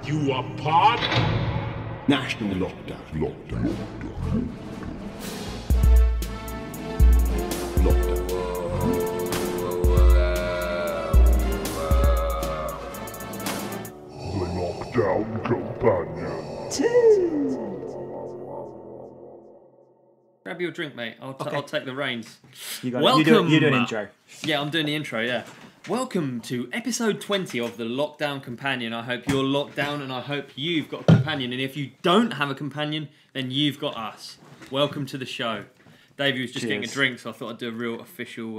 You are part National lockdown. Lockdown. The Lockdown Companion. Grab your drink, mate. I'll take the reins. You got it. You do an intro. Yeah, I'm doing the intro, yeah. Welcome to episode 20 of the Lockdown Companion. I hope you're locked down and I hope you've got a companion. And if you don't have a companion, then you've got us. Welcome to the show. Davey was just getting a drink, so I thought I'd do a real official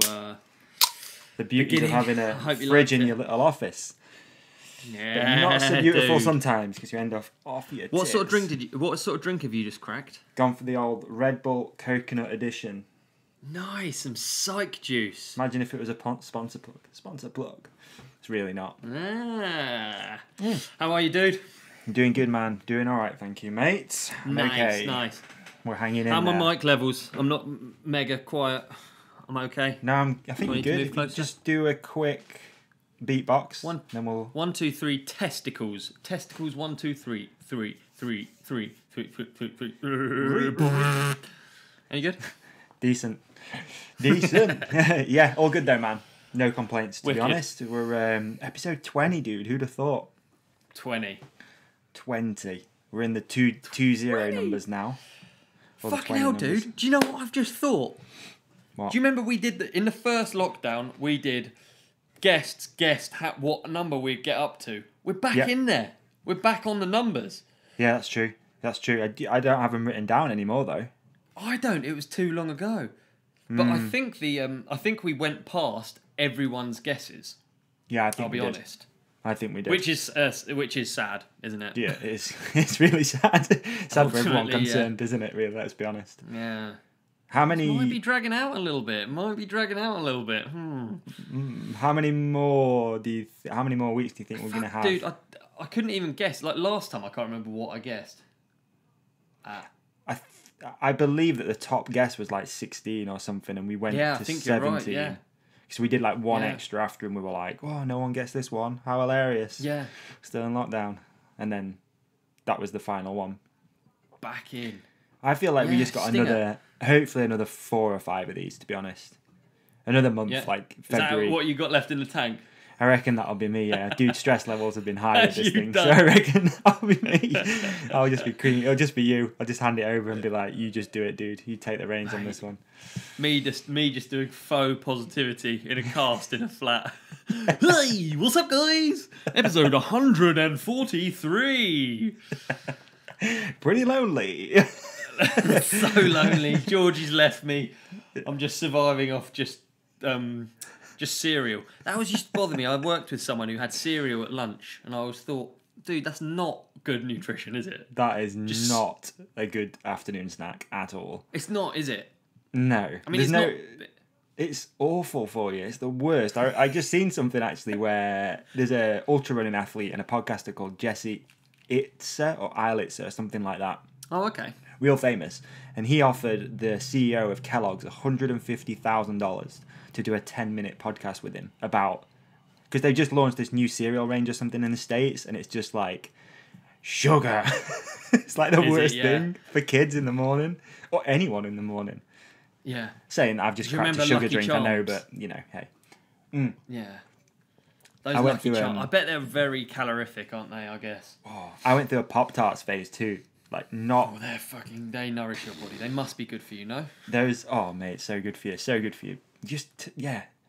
the beauty of having a fridge in your little office. Yeah, but not so beautiful dude. Sometimes because you end off your What tits. sort of drink have you just cracked? Gone for the old Red Bull Coconut Edition. Nice, some psych juice. Imagine if it was a sponsor plug. Sponsor plug. It's really not. Ah. How are you, dude? I'm doing good, man. Doing all right, thank you, mate. Nice. We're hanging in How are there. my mic levels? I'm not mega quiet. I'm okay. No, I think Do I you're need to good. move If you closer? just do a quick beatbox, then we'll... 1, 2, 3, testicles. Testicles, 1, 2, 3. 3. Any good? Decent. Yeah, all good though, man. No complaints, to Wicked. be honest. We're episode 20, dude. Who'd have thought? 20. 20. We're in the 2-0 numbers now. Or the Fucking 20 hell, numbers. dude. Do you know what I've just thought? What? Do you remember we did, in the first lockdown, we did guess what number we'd get up to. We're back in there. We're back on the numbers. Yeah, that's true. That's true. I don't have them written down anymore, though. I don't. It was too long ago. But I think I think we went past everyone's guesses. Yeah, I think I'll be we did. honest. I think we did. Which is sad, isn't it? Yeah, it's really sad. Sad for everyone Ultimately, concerned, isn't it, really? Let's be honest. Yeah. How many... Might be dragging out a little bit. How many more how many more weeks do you think we're going to have? Dude, I couldn't even guess. Like last time, I can't remember what I guessed. I believe that the top guess was like 16 or something, and we went Yeah, to I think 17. you're right, yeah. So we did like one Yeah. extra after, and we were like, "Oh, no one gets this one. How hilarious!" Yeah. Still in lockdown, and then that was the final one. Back in. I feel like we Yeah, just got stinger. hopefully another 4 or 5 of these. To be honest, another month, Yeah. like Is that February. what you got left in the tank? I reckon that'll be me. Yeah, dude, stress levels have been high with this You thing, done. so I reckon that'll be me. I'll just be cream. It'll just be you. I'll just hand it over and be like, "You just do it, dude. You take the reins on this one." Me just doing faux positivity in a cast in a flat. Hey, what's up, guys? Episode 143. Pretty lonely. So lonely. Georgie's left me. I'm just surviving off just cereal. That always used to bother me. I worked with someone who had cereal at lunch, and I always thought, dude, that's not good nutrition, is it? That is not a good afternoon snack at all. It's not, is it? No. I mean, not. It's awful for you. It's the worst. I just seen something actually where there's a ultra running athlete and a podcaster called Jesse Itzer or Eilitzer or something like that. Oh, okay. Real famous. And he offered the CEO of Kellogg's $150,000 to do a 10-minute podcast with him about... Because they just launched this new cereal range or something in the States, and it's just like, sugar. It's like the worst thing for kids in the morning, or anyone in the morning. Yeah. Saying I've just Do you cracked a remember sugar Lucky drink, I know, Charms? but, you know, hey. Yeah. Those I went Lucky through, Charms. I bet they're very calorific, aren't they, I guess? Oh, I went through a Pop-Tarts phase too. Like, not... Oh, they nourish your body. They must be good for you, no? Those... Oh, mate, so good for you. So good for you. Just,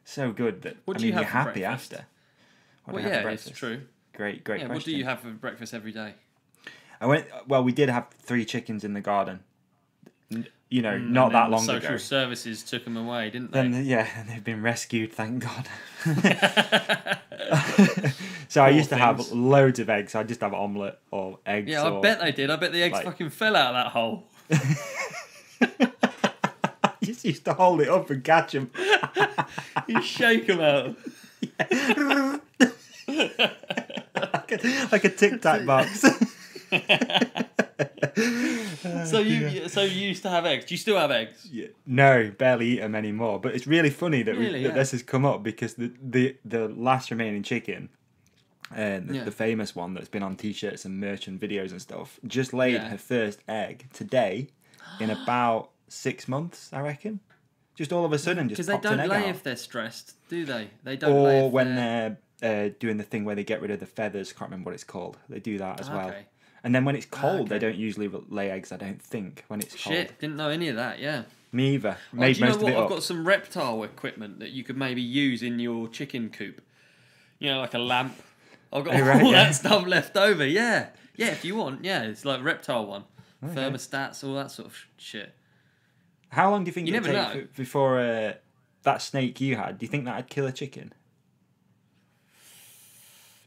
so good that... What do you have you're for happy breakfast? after. Well, do I have for yeah, breakfast? it's true. Great Yeah, question. what do you have for breakfast every day? We did have 3 chickens in the garden. You know, not that long Social ago. services took them away, didn't they? Then, and they've been rescued, thank God. So I used to have loads of eggs. I just have omelette or eggs. Yeah, I bet they did. I bet the eggs fucking fell out of that hole. I just used to hold it up and catch them. You shake them out. like a Tic Tac box. So you used to have eggs. Do you still have eggs? Yeah. No, barely eat them anymore. But it's really funny that, Really, that this has come up because the last remaining chicken the famous one that's been on T-shirts and merch and videos and stuff, just laid her first egg today in about 6 months, I reckon. Just all of a sudden, just popped an egg out. Because they don't lay if they're stressed, do they? They don't or lay if when they're doing the thing where they get rid of the feathers. Can't remember what it's called. They do that as well. And then when it's cold, they don't usually lay eggs, I don't think, when it's cold. Shit, didn't know any of that, yeah. Me either. Do you know what? I've got some reptile equipment that you could maybe use in your chicken coop. You know, like a lamp. I've got all that stuff left over, yeah. Yeah, if you want, yeah. It's like reptile one. Okay. Thermostats, all that sort of shit. How long do you think it would take before that snake you had? Do you think that'd kill a chicken?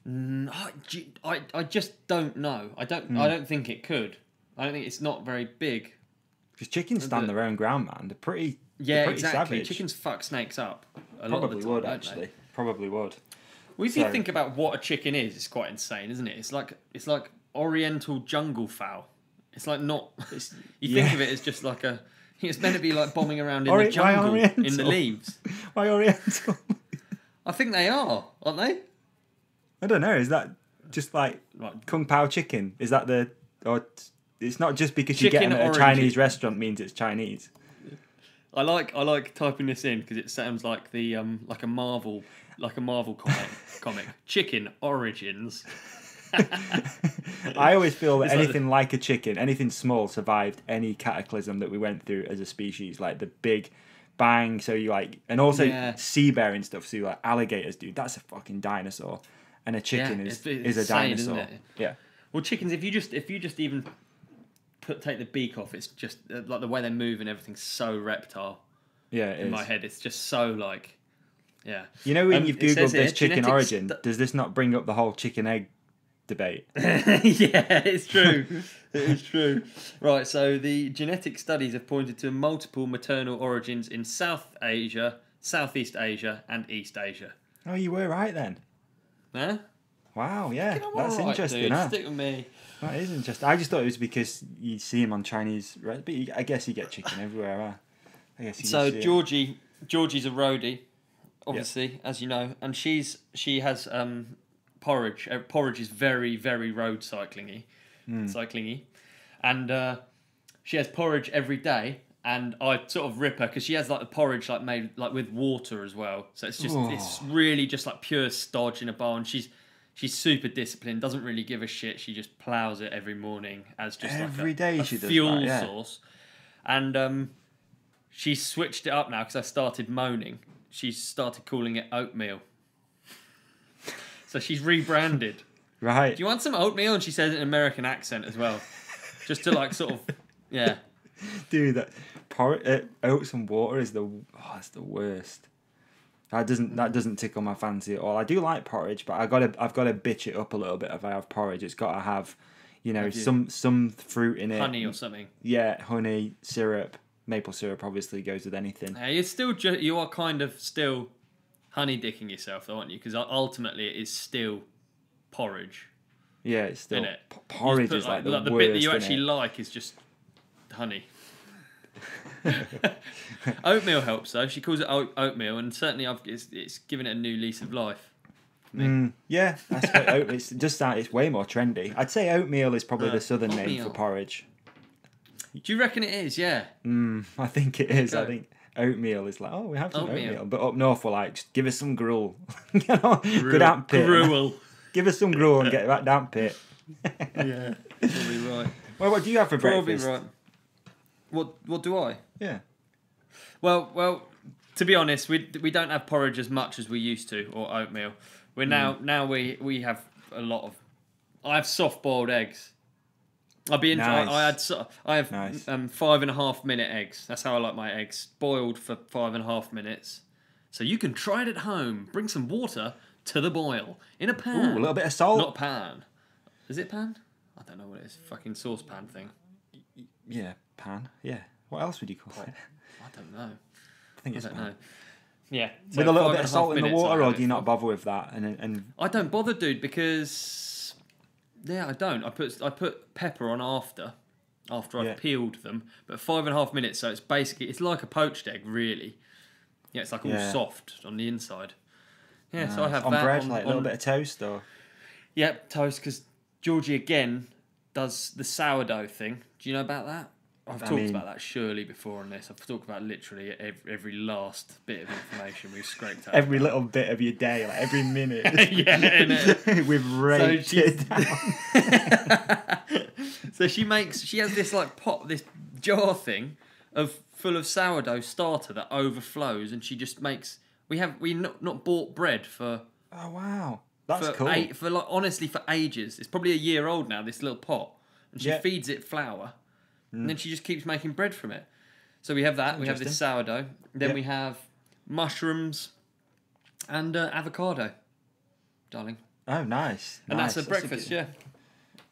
I just don't know. I don't think it could. I don't think it's not very big. Because chickens stand their own ground, man. They're pretty. Yeah, pretty exactly. Savage. Chickens fuck snakes up. Probably would actually. Probably would. Well, if you think about what a chicken is, it's quite insane, isn't it? It's like Oriental jungle fowl. It's like not. You think of it as just like a. It's meant to be like bombing around in the jungle in the leaves. Why Oriental? I think they are, aren't they? I don't know. Is that just like Kung Pao chicken? Is that or it's not just because you get them at a Chinese restaurant means it's Chinese. I like typing this in because it sounds like the like a Marvel comic. Chicken origins. I always feel that anything like a chicken, anything small, survived any cataclysm that we went through as a species, like the big bang. So you and also sea bear and stuff. So you alligators, dude, that's a fucking dinosaur, and a chicken is a insane, dinosaur. Isn't it? Yeah. Well, chickens, if you just even take the beak off, it's just like the way they move and everything's so reptile. Yeah, it in is. my head, it's just so like, yeah. You know when you've googled this chicken origin, does this not bring up the whole chicken egg debate? Yeah, it's true. It is true. Right, so the genetic studies have pointed to multiple maternal origins in South Asia, Southeast Asia, and East Asia. Oh, you were right then. Huh? Wow, yeah, that's interesting. Dude. Huh? Stick with me. That is interesting. I just thought it was because you see them on Chinese, but I guess you get chicken everywhere. Huh? I guess. So Georgie's a roadie, obviously, as you know, and she has porridge. Porridge is very, very road cyclingy, and she has porridge every day. And I sort of rip her because she has like the porridge made with water as well. So it's just it's really just like pure stodge in a bowl. And she's super disciplined, doesn't really give a shit. She just plows it every morning as just every day a she does fuel that, yeah. source. And she switched it up now because I started moaning. She started calling it oatmeal. So she's rebranded. Right. Do you want some oatmeal? And she says it in an American accent as well. Just to sort of, yeah. Dude, that oats and water is it's the worst. That doesn't tickle my fancy at all. I do like porridge, but I've got to bitch it up a little bit if I have porridge. It's got to have, some fruit in it. Honey or something. Yeah, honey, syrup, maple syrup obviously goes with anything. You are kind of still honey dicking yourself, though, aren't you? Because ultimately it is still porridge. Yeah, it's still porridge is like the worst. The bit that you actually like is just honey. Oatmeal helps though. She calls it oatmeal, and certainly it's given it a new lease of life. Yeah, it's way more trendy. I'd say oatmeal is probably the southern name for porridge. Do you reckon it is? Yeah. I think it is. I think oatmeal is like, we have some oatmeal, but up north we're like, just give us some gruel. Go down pit. Gruel. Give us some gruel and get back down pit. Yeah, probably right. Well, what do you have for breakfast? Probably right. What do I? Yeah. Well, to be honest, we don't have porridge as much as we used to, or oatmeal. We're now we have a lot of. I have soft boiled eggs. I'd be nice. I have 5.5 minute eggs. That's how I like my eggs, boiled for 5.5 minutes. So you can try it at home. Bring some water to the boil in a pan. Ooh, a little bit of salt. Not pan. Is it pan? I don't know what it is. Fucking saucepan thing. Yeah, pan. Yeah. What else would you call it? I don't know. I think it's pan. Know. Yeah. So with a little bit of salt in the water, or do you not bother with that? And I don't bother, dude, because I don't. I put pepper on after I've peeled them, but 5.5 minutes. So it's like a poached egg, really. Yeah, it's like all soft on the inside. Yeah, so I have on that bread, like a little bit of toast, or Yep, toast, because Georgie again does the sourdough thing. Do you know about that? I've talked about that surely before on this. I've talked about literally every last bit of information we've scraped out. Every little bit of your day, like every minute. Yeah, innit? We've raked it down. So she has this like pot, this jar thing full of sourdough starter that overflows, and she just makes. We not bought bread for. Oh wow, that's cool. Honestly, for ages. It's probably a year old now. This little pot, and she feeds it flour. And then she just keeps making bread from it. So we have that. We have this sourdough. Then we have mushrooms and avocado, darling. Oh, nice. And that's a breakfast, yeah.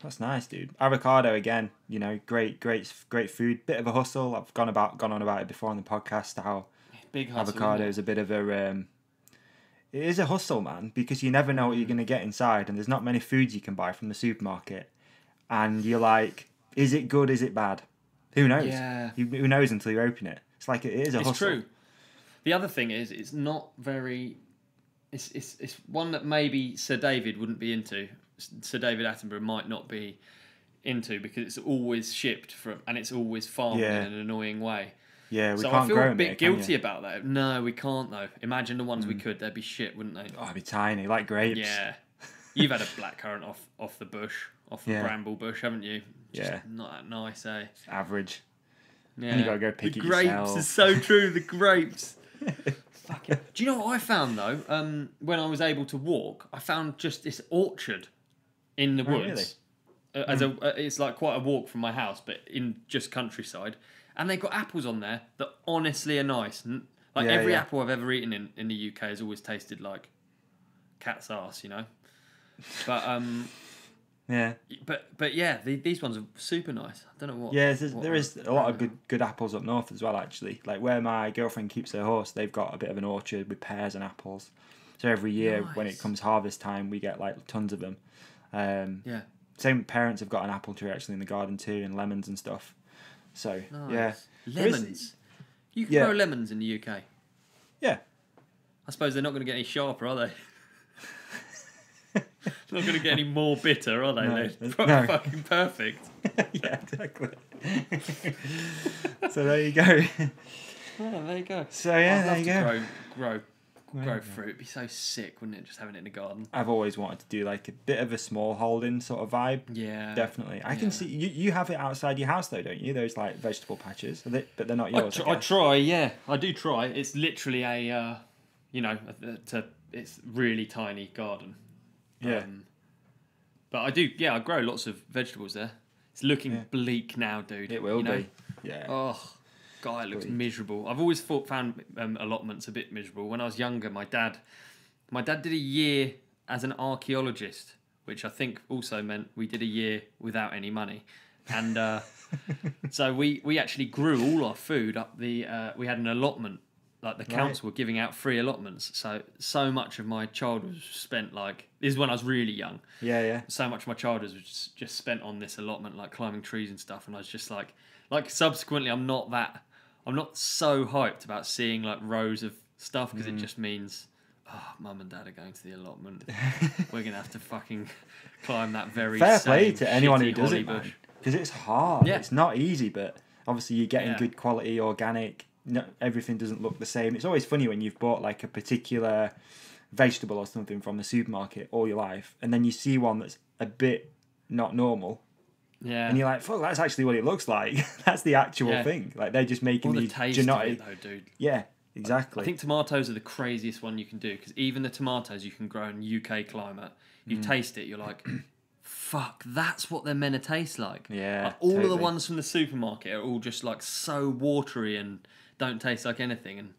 That's nice, dude. Avocado again. You know, great food. Bit of a hustle. I've gone on about it before on the podcast. How big hustle, avocado is a bit of a. It is a hustle, man, because you never know what you're gonna get inside, and there's not many foods you can buy from the supermarket, and you're like, is it good? Is it bad? Who knows? Yeah. Who knows until you open it? It's like it is a hustle. It's true. The other thing is, it's not very. It's one that maybe Sir David wouldn't be into. Sir David Attenborough might not be into because it's always shipped from and it's always farmed in an annoying way. Yeah, we so can't I feel grow a bit it, guilty about that. No, we can't though. Imagine the ones we could; they'd be shit, wouldn't they? Oh, it'd be tiny, like grapes. Yeah, you've had a blackcurrant off the bush, off the bramble bush, haven't you? Just not that nice, eh? It's average. Yeah, and you gotta go pick the it grapes yourself. is so true. The grapes. Fucking. Do you know what I found though? When I was able to walk, I found just this orchard in the woods. Really? It's like quite a walk from my house, but in just countryside. And they've got apples on there that honestly are nice. Like every apple I've ever eaten in the UK has always tasted like cat's arse, you know. But yeah. But yeah, these ones are super nice. I don't know what. Yeah, there is a lot of good apples up north as well. Actually, like where my girlfriend keeps her horse, they've got a bit of an orchard with pears and apples. So every year when it comes harvest time, we get like tons of them. Same parents have got an apple tree actually in the garden too, and lemons and stuff. So lemons. You can grow lemons in the UK. Yeah. I suppose they're not going to get any sharper, are they? Not going to get any more bitter, are they? No, They're fucking perfect. Yeah, exactly. So there you go. Oh, there you go. So yeah, I'd there you go. Grow fruit. It'd be so sick, wouldn't it? Just having it in the garden. I've always wanted to do like a bit of a small holding sort of vibe. Yeah, definitely. I can see you have it outside your house though, don't you? Those like vegetable patches, but they're not yours. I try. Yeah, I do try. It's literally a, it's really tiny garden. Yeah. But I do. Yeah, I grow lots of vegetables there. It's looking bleak now, dude. It will be. Know? Yeah. Oh. God, it looks miserable. I've always found allotments a bit miserable. When I was younger, my dad did a year as an archaeologist, which I think also meant we did a year without any money, and so we actually grew all our food up the. We had an allotment, like the council were giving out free allotments. So much of my childhood was spent like this is when I was really young. Yeah. So much of my childhood was just spent on this allotment, like climbing trees and stuff, and I was just like subsequently, I'm not so hyped about seeing like rows of stuff because it just means, mum and dad are going to the allotment. We're gonna have to fucking climb that very fair play to anyone who does holly it, bush. Because it's hard. Yeah. It's not easy, but obviously you're getting good quality organic. No, everything doesn't look the same. It's always funny when you've bought like a particular vegetable or something from the supermarket all your life, and then you see one that's a bit not normal. Yeah. And you're like, fuck, that's actually what it looks like. That's the actual thing. Like, they're just making the these taste genetic... of it, though, dude. Yeah, exactly. I think tomatoes are the craziest one you can do, because even the tomatoes you can grow in UK climate, you taste it, you're like, fuck, that's what they're meant to taste like. Yeah, like, all of the ones from the supermarket are all just like so watery and don't taste like anything. And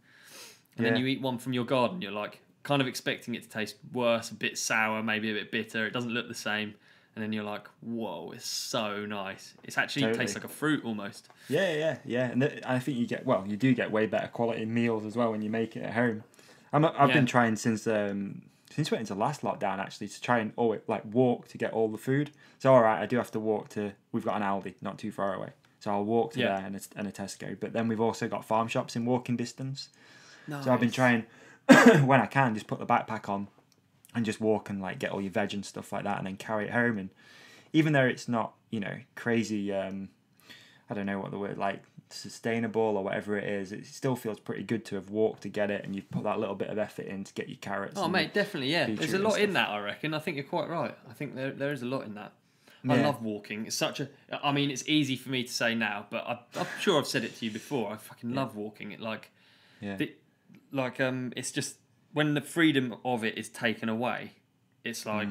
then you eat one from your garden, you're like kind of expecting it to taste worse, a bit sour, maybe a bit bitter. It doesn't look the same. And then you're like, whoa, it's so nice. It's actually tastes like a fruit almost. Yeah. And I think you do get way better quality meals as well when you make it at home. I've been trying since we went into last lockdown actually to try and always like walk to get all the food. So all right, I do have to walk to. We've got an Aldi not too far away, so I'll walk to there and a Tesco. But then we've also got farm shops in walking distance. Nice. So I've been trying when I can just put the backpack on and just walk and like get all your veg and stuff like that, and then carry it home. And even though it's not, crazy, I don't know what the word, like sustainable or whatever it is, it still feels pretty good to have walked to get it, and you've put that little bit of effort in to get your carrots. Oh, mate, definitely, yeah. There's a lot in that, I reckon. I think you're quite right. I think there is a lot in that. I love walking. It's it's easy for me to say now, but I'm sure I've said it to you before. I fucking love walking. It's just when the freedom of it is taken away, it's like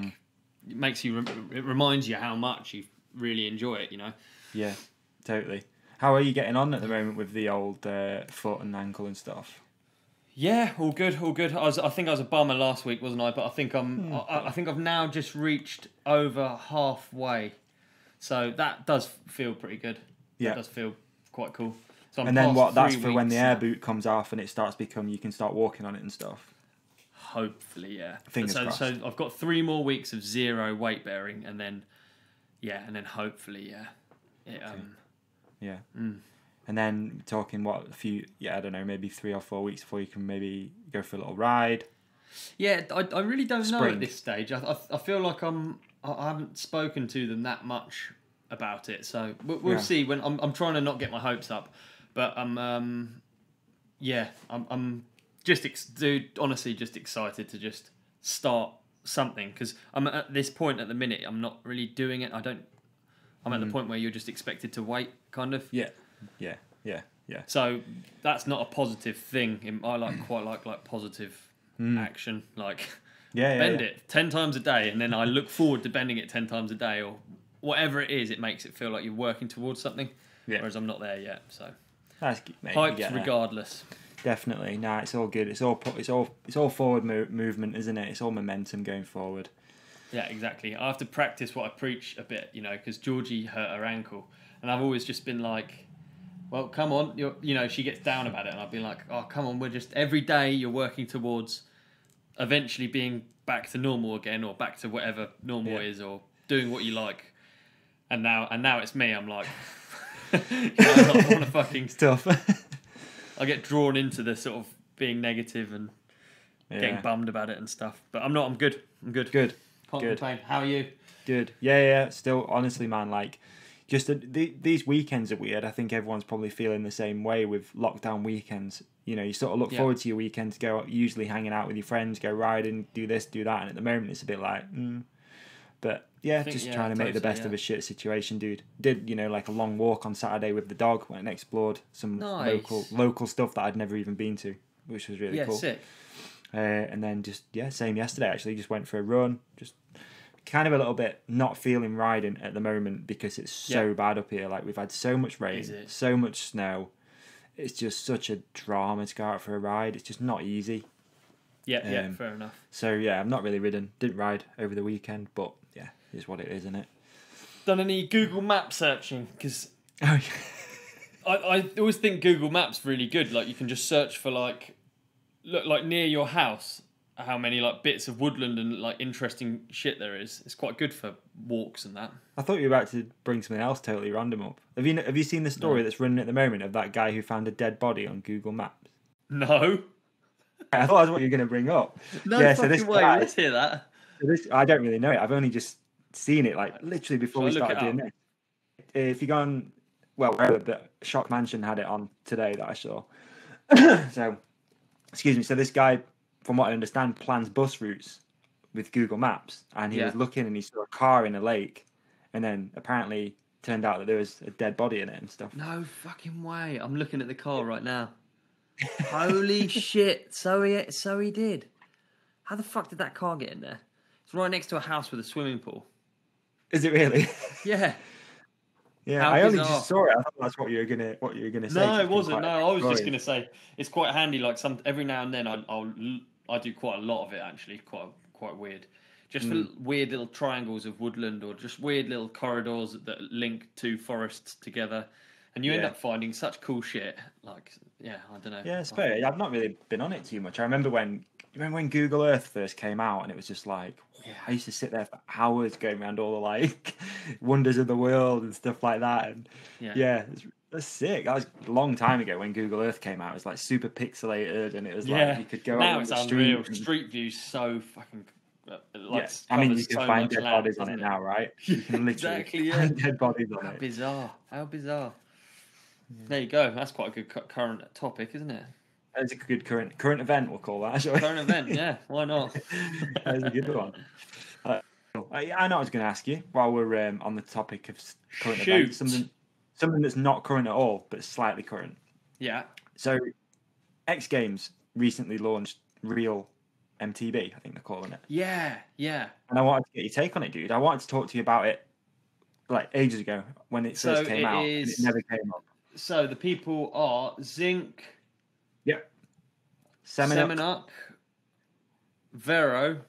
it makes you. It reminds you how much you really enjoy it. Yeah, totally. How are you getting on at the moment with the old foot and ankle and stuff? Yeah, all good. I think I was a bummer last week, wasn't I? But I think I think I've now just reached over halfway, so that does feel pretty good. Yeah, that does feel quite cool. So and then that's for when the air boot comes off and it starts you can start walking on it and stuff. Hopefully, yeah. Fingers crossed. So I've got 3 more weeks of 0 weight bearing, and then hopefully, Yeah. And then talking I don't know, maybe 3 or 4 weeks before you can maybe go for a little ride. Yeah, I really don't know at this stage. I feel like I haven't spoken to them that much about it, so we'll see. When I'm trying to not get my hopes up, but I'm honestly just excited to just start something, because I'm at this point at the minute. I'm not really doing it. I'm at the point where you're just expected to wait, kind of. Yeah. So that's not a positive thing. I quite like positive action. Like, bend it 10 times a day, and then I look forward to bending it 10 times a day, or whatever it is. It makes it feel like you're working towards something. Yeah. Whereas I'm not there yet. So that's good, mate. Hyped regardless. Definitely. Nah, it's all good. It's all forward movement, isn't it? It's all momentum going forward. Yeah, exactly. I have to practice what I preach a bit, because Georgie hurt her ankle, and I've always just been like, well, come on, she gets down about it, and I've been like, oh, come on, we're just, every day you're working towards eventually being back to normal again, or back to whatever normal is, or doing what you like. And now it's me. I'm like, I want to fucking stuff. I get drawn into the sort of being negative and getting bummed about it and stuff. But I'm not. I'm good. Good. Can't complain. How are you? Good. Yeah. Still, honestly, man, like, just these weekends are weird. I think everyone's probably feeling the same way with lockdown weekends. You sort of look forward to your weekend to go usually hanging out with your friends, go riding, do this, do that. And at the moment, it's a bit like, But yeah, just trying to make the best of a shit situation, dude. Did, like a long walk on Saturday with the dog, went and explored some local stuff that I'd never even been to, which was really cool. Yeah, sick. And then same yesterday actually, just went for a run, just kind of a little bit not feeling riding at the moment because it's so bad up here. Like, we've had so much rain, so much snow. It's just such a drama to go out for a ride. It's just not easy. Yeah, fair enough. So yeah, I'm not really ridden. Didn't ride over the weekend, but yeah, it's what it is, isn't it? Done any Google Map searching? Because I always think Google Maps really good. Like, you can just search for like near your house, how many like bits of woodland and like interesting shit there is. It's quite good for walks and that. I thought you were about to bring something else totally random up. Have you seen the story that's running at the moment of that guy who found a dead body on Google Maps? No. I thought that's what you were going to bring up. No fucking way. Let's hear that. I don't really know it. I've only just seen it, like, literally before we started doing this. If you go on, the Shock Mansion had it on today that I saw. So, excuse me. So this guy, from what I understand, plans bus routes with Google Maps, and he was looking and he saw a car in a lake, and then apparently turned out that there was a dead body in it and stuff. No fucking way. I'm looking at the car right now. Holy shit. So he did. How the fuck did that car get in there? It's right next to a house with a swimming pool. Is it really? Yeah. Yeah, I only just saw it. I thought that's what you were gonna say. No, it wasn't. No, I was just gonna say it's quite handy. Like, every now and then I do quite a lot of it actually. Quite weird. Just for weird little triangles of woodland, or just weird little corridors that link two forests together, and you end up finding such cool shit. Like, I don't know. Yeah, it's fair. I've not really been on it too much. I remember when Google Earth first came out, and it was just like, I used to sit there for hours going around all the like wonders of the world and stuff like that. And that's sick. That was a long time ago when Google Earth came out. It was like super pixelated, and it was like you could go now out it's on the unreal. street. Street View's so fucking like, I mean, you covers can so find much dead land, bodies on doesn't it now, right? You can literally Exactly, yeah. find dead bodies on How it. bizarre! How bizarre! There you go. That's quite a good current topic, isn't it? That's a good current event, we'll call that, shall we? Current event, yeah. Why not? That's a good one. I know I was going to ask you while we're on the topic of current events, something that's not current at all, but slightly current. Yeah. So, X Games recently launched Real MTB, I think they're calling it. Yeah. And I wanted to get your take on it, dude. I wanted to talk to you about it like ages ago when it first came out, and it never came up. So the people are Zinc. Yep. Semenuk. Vero.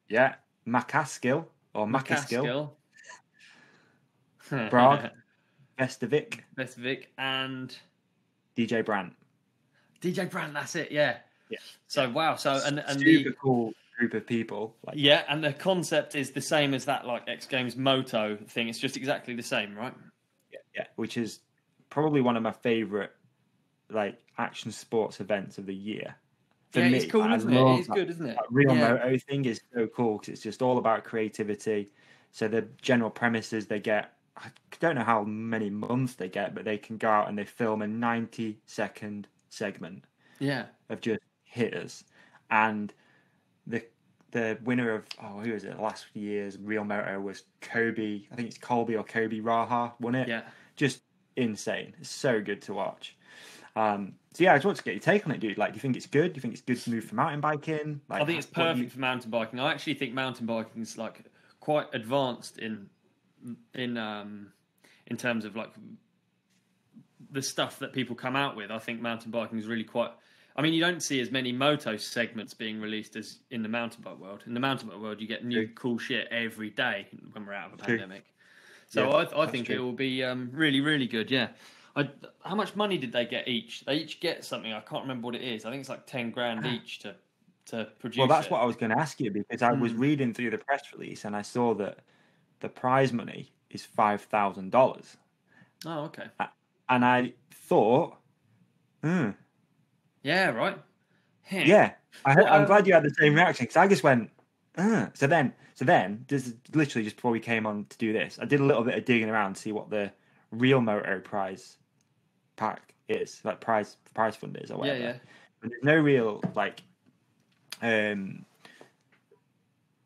Yeah. Macaskill or Macaskill. Brog. Vestovic. And DJ Brandt. That's it, yeah. Yeah. So wow, and super cool group of people. Like, yeah, and the concept is the same as that like X Games Moto thing. It's just exactly the same, right? Yeah. Which is probably one of my favourite like action sports events of the year. For me, it's cool, isn't it? It's good, isn't it? That Real Moto thing is so cool because it's just all about creativity. So the general premise is they get, I don't know how many months they get, but they can go out and they film a 90-second segment of just hitters. And the winner of, who is it, last year's Real Moto was Kobe, I think it's Colby or Kobe Raha won it. Yeah. Just insane. It's so good to watch. So yeah, I just want to get your take on it, dude. Like, do you think it's good? Do you think it's good to move for mountain biking? Like, I think it's perfect for mountain biking. I actually think mountain biking is like quite advanced in terms of like the stuff that people come out with. I think mountain biking is really quite. I mean, you don't see as many moto segments being released as in the mountain bike world. In the mountain bike world, you get new cool shit every day when we're out of a pandemic. So yeah, I think it will be really, really good. Yeah. How much money did they get each? They each get something. I can't remember what it is. I think it's like 10 grand each to produce. Well, that's what I was going to ask you because I was reading through the press release and I saw that the prize money is $5,000. Oh, okay. And I thought, yeah, right. Yeah, I'm glad you had the same reaction because I just went, So then, this is literally just before we came on to do this, I did a little bit of digging around to see what the Real Moto prize pack is, like prize fund is or whatever. Yeah. But there's no real like,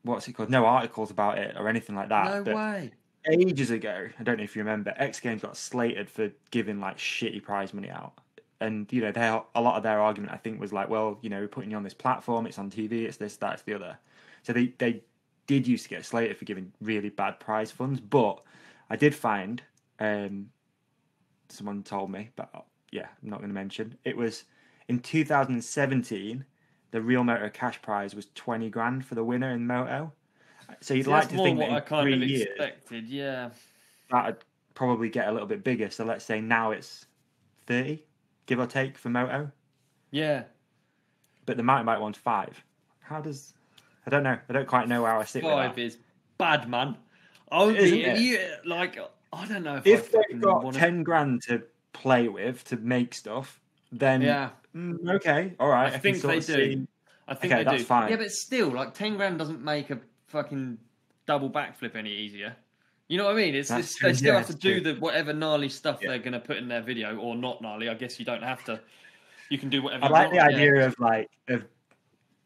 what's it called? No articles about it or anything like that. No way. Ages ago, I don't know if you remember, X Games got slated for giving like shitty prize money out. And, you know, a lot of their argument, I think, was like, well, you know, we're putting you on this platform, it's on TV, it's this, that, it's the other. So they did used to get slated for giving really bad prize funds. But I did find, someone told me, but yeah, I'm not going to mention. It was in 2017, the Real Moto cash prize was 20 grand for the winner in Moto. So you'd like to think that in 3 years, expected, yeah, that'd probably get a little bit bigger. So let's say now it's 30, give or take, for Moto. Yeah. But the mountain bike one's 5. I don't know. I don't quite know how I sit with that. 5 is bad, man. I don't know if they've got 10 grand to play with to make stuff, then okay, all right. I think they do. I think they do. That's fine. Yeah, but still, like 10 grand doesn't make a fucking double backflip any easier. You know what I mean? They still have to do the whatever gnarly stuff they're going to put in their video, or not gnarly. I guess you don't have to. You can do whatever. I like the idea of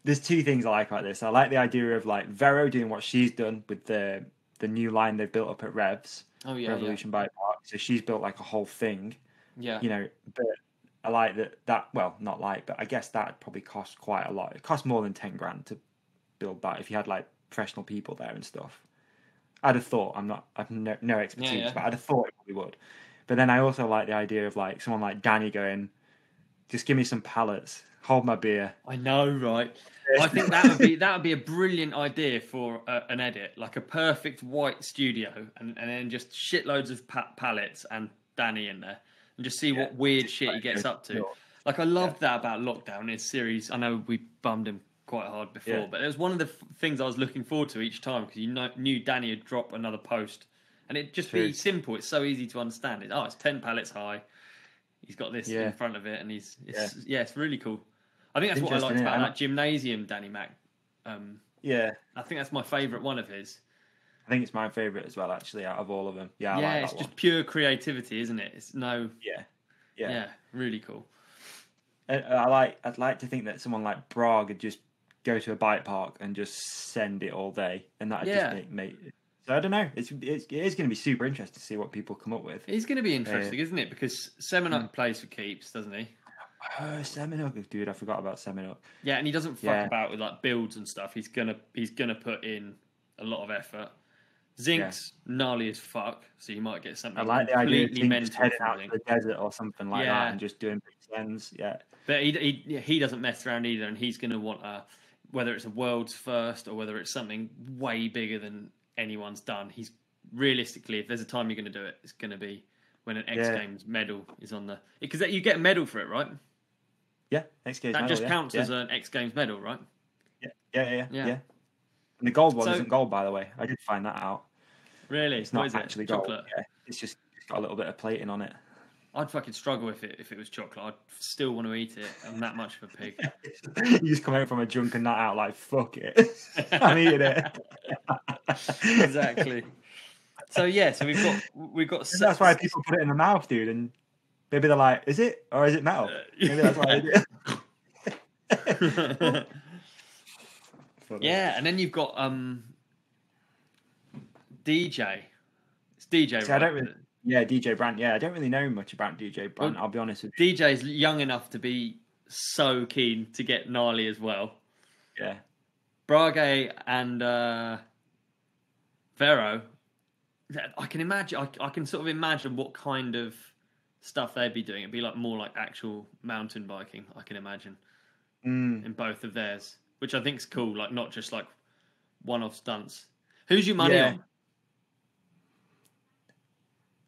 there's 2 things I like about this. I like the idea of like Vero doing what she's done with the new line they've built up at Revs. Oh yeah, Revolution Bike Park. So she's built like a whole thing. Yeah. You know, but I like that. Well, not like, but I guess that probably cost quite a lot. It cost more than 10 grand to build that if you had like professional people there and stuff. I'd have thought. I've no expertise, but I'd have thought it probably would. But then I also like the idea of like someone like Danny going, just give me some pallets, hold my beer. I know, right? I think that would be a brilliant idea for an edit, like a perfect white studio, and then just shitloads of pallets and Danny in there, and just see what weird shit he gets up to. Like I loved that about Lockdown in his series. I know we bummed him quite hard before, but it was one of the things I was looking forward to each time because knew Danny would drop another post, and it'd just be simple. It's so easy to understand. It's 10 pallets high. He's got this in front of it, and it's really cool. I think that's what I liked about that gymnasium Danny Mac Yeah. I think that's my favourite one of his. I think it's my favourite as well, actually, out of all of them. Yeah, I Yeah, like it's that just one. pure creativity, isn't it? It's no. Yeah. Yeah, really cool. I'd like to think that someone like Bragg would just go to a bike park and just send it all day, and that'd Yeah. just make. So I don't know. It is going to be super interesting to see what people come up with. It's going to be interesting, isn't it? Because Semenuk plays for keeps, doesn't he? Semenuk, dude, I forgot about Semenuk. Yeah, and he doesn't fuck about with like builds and stuff. He's gonna put in a lot of effort. Zink's gnarly as fuck, so you might get something I like the idea of completely Zink mental just heading from out to Zink. the desert or something like that and just doing big sends. Yeah, but he doesn't mess around either, and he's going to want whether it's a world's first or whether it's something way bigger than anyone's done. He's realistically, if there's a time you're going to do it, it's going to be when an X Games medal is on the because you get a medal for it, right? Yeah, X Games that medal, just counts as an X Games medal, right? Yeah. And the gold one isn't gold, by the way. I did find that out. Really? It's not actually gold. Chocolate? Yeah, it's got a little bit of plating on it. I'd fucking struggle if it was chocolate. I'd still want to eat it. I'm that much of a pig. You just come out from a drunken night out like, fuck it. I'm eating it. Exactly. So we've got. That's why people put it in the mouth, dude, and maybe they're like, is it or is it metal? Maybe that's why they do. Yeah, and then you've got DJ. It's DJ, See, right? DJ Brandt. Yeah, I don't really know much about DJ Brandt. I'll be honest with you. DJ's young enough to be so keen to get gnarly as well. Yeah. Brage and Vero. I can imagine. I can sort of imagine what kind of stuff they'd be doing. It'd be like more like actual mountain biking. I can imagine in both of theirs, which I think's cool. Like not just like one-off stunts. Who's your money on?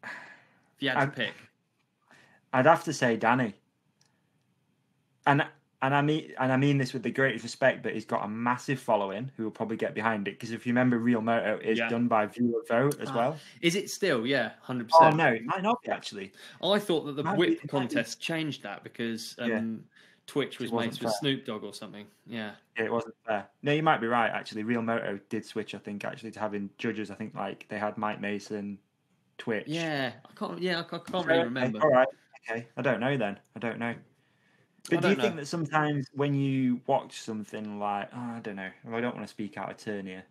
If you had to pick, I'd have to say Danny. And I mean this with the greatest respect, but he's got a massive following who will probably get behind it. Because if you remember, Real Moto is done by viewer vote as well. Is it still? Yeah, 100%. Oh no, it might not be actually. I thought that the whip contest changed that because Twitch was mates with Snoop Dogg or something. Yeah, it wasn't fair. No, you might be right. Actually, Real Moto did switch. I think actually to having judges. I think like they had Mike Mason, Twitch. Yeah, I can't really remember. All right, okay. I don't know then. I don't know. But do you think that sometimes when you watch something like, I don't know, I don't want to speak out of turn here.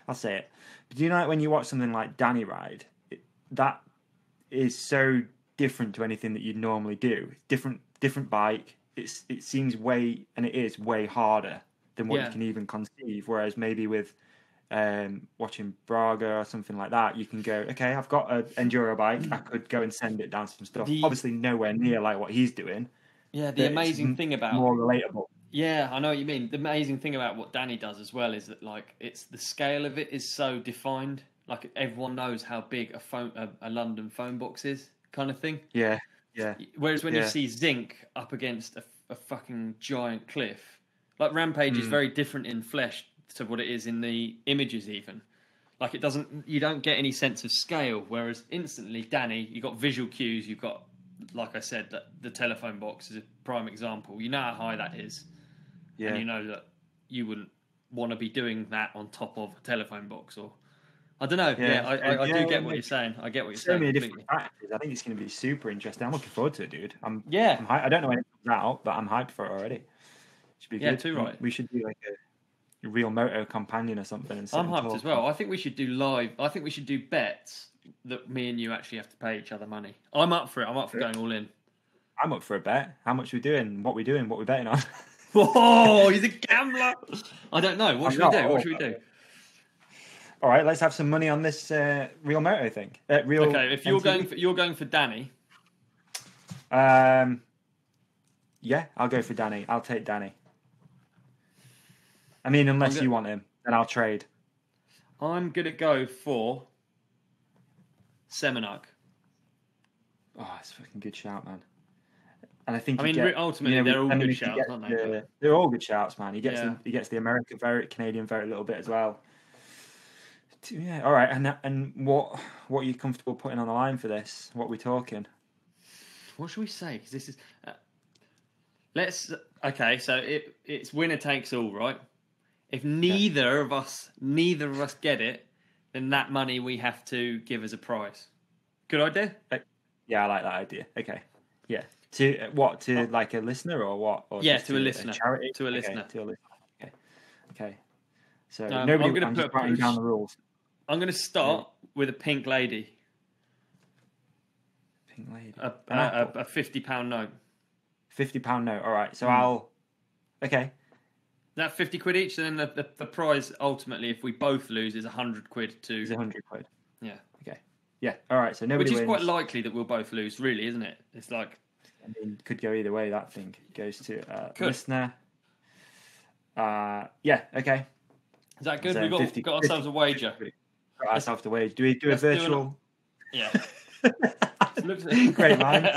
I'll say it. But do you know like when you watch something like Danny ride, that is so different to anything that you'd normally do. Different bike. It seems way, and it is way harder than what you can even conceive. Whereas maybe with watching Braga or something like that, you can go, okay, I've got an enduro bike. I could go and send it down some stuff. Obviously, nowhere near like what he's doing. Yeah, the amazing thing about more relatable. Yeah, I know what you mean. The amazing thing about what Danny does as well is that like it's the scale of it is so defined. Like everyone knows how big a London phone box is, kind of thing. Yeah. Whereas when you see Zink up against a fucking giant cliff, like Rampage is very different in flesh to what it is in the images even. Like you don't get any sense of scale. Whereas instantly, Danny, you got visual cues, you've got, like I said, that the telephone box is a prime example. You know how high that is. Yeah. And you know that you wouldn't want to be doing that on top of a telephone box or... I don't know. Yeah, I do get what you're saying. I get what you're saying. So many different factors. I think it's going to be super interesting. I'm looking forward to it, dude. I'm I don't know when it comes out, but I'm hyped for it already. Should be good. Yeah, too right. We should do like a Real Moto companion or something. And I'm hyped as well. I think we should do live. I think we should do bets that me and you actually have to pay each other money. I'm up for it. I'm up for going all in. I'm up for a bet. How much we doing? What we doing? What we betting on? Whoa, he's a gambler. I don't know. What should we do? What should we do? All right, let's have some money on this Real Moto thing. Okay, if you're MTB. going for Danny. Yeah, I'll go for Danny. I'll take Danny. I mean, unless you want him, then I'll trade. I'm gonna go for Semenuk. Oh, it's a fucking good shout, man. And I think ultimately they're all good shouts, aren't they? They're all good shouts, man. He gets the American vote, Canadian vote a little bit as well. Yeah, all right. And what are you comfortable putting on the line for this? What are we talking? What should we say? Because this is so it's winner takes all, right? If neither of us get it, then that money we have to give as a prize. Good idea? Yeah, I like that idea. Okay. Yeah. To what? To like a listener or what? Or Yeah, just to a listener. charity? To a Okay, listener. to a listener. Okay. Okay. So I'm nobody. gonna I'm put just writing down the rules. I'm going to start with a pink lady. Pink lady. A £50 note. £50 note. All right. So I'll. Okay. That 50 quid each, and then the prize ultimately, if we both lose, is 100 quid to. It's 100 quid. Yeah. Okay. Yeah. All right. So nobody Which is wins. quite likely that we'll both lose, really, isn't it? It's like. I mean, could go either way. That thing goes to listener. Yeah. Okay. Is that good? So We've got ourselves a wager. Got ourselves a wager. Do we do a virtual? Yeah. Great minds.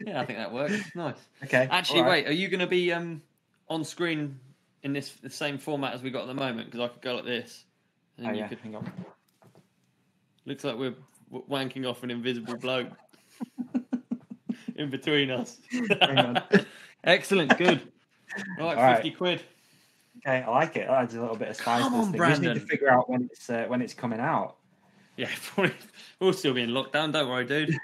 Yeah, I think that works. Nice. Okay. Actually, right. wait. Are you going to be on screen in the same format as we got at the moment? Because I could go like this. And then you could hang on. Looks like we're wanking off an invisible bloke in between us. Hang on. Excellent. Good. Right, 50 quid. Okay, I like it. That adds a little bit of spice. Come on, thing. Brandon. We just need to figure out when it's coming out. Yeah, probably. We'll still be in lockdown. Don't worry, dude.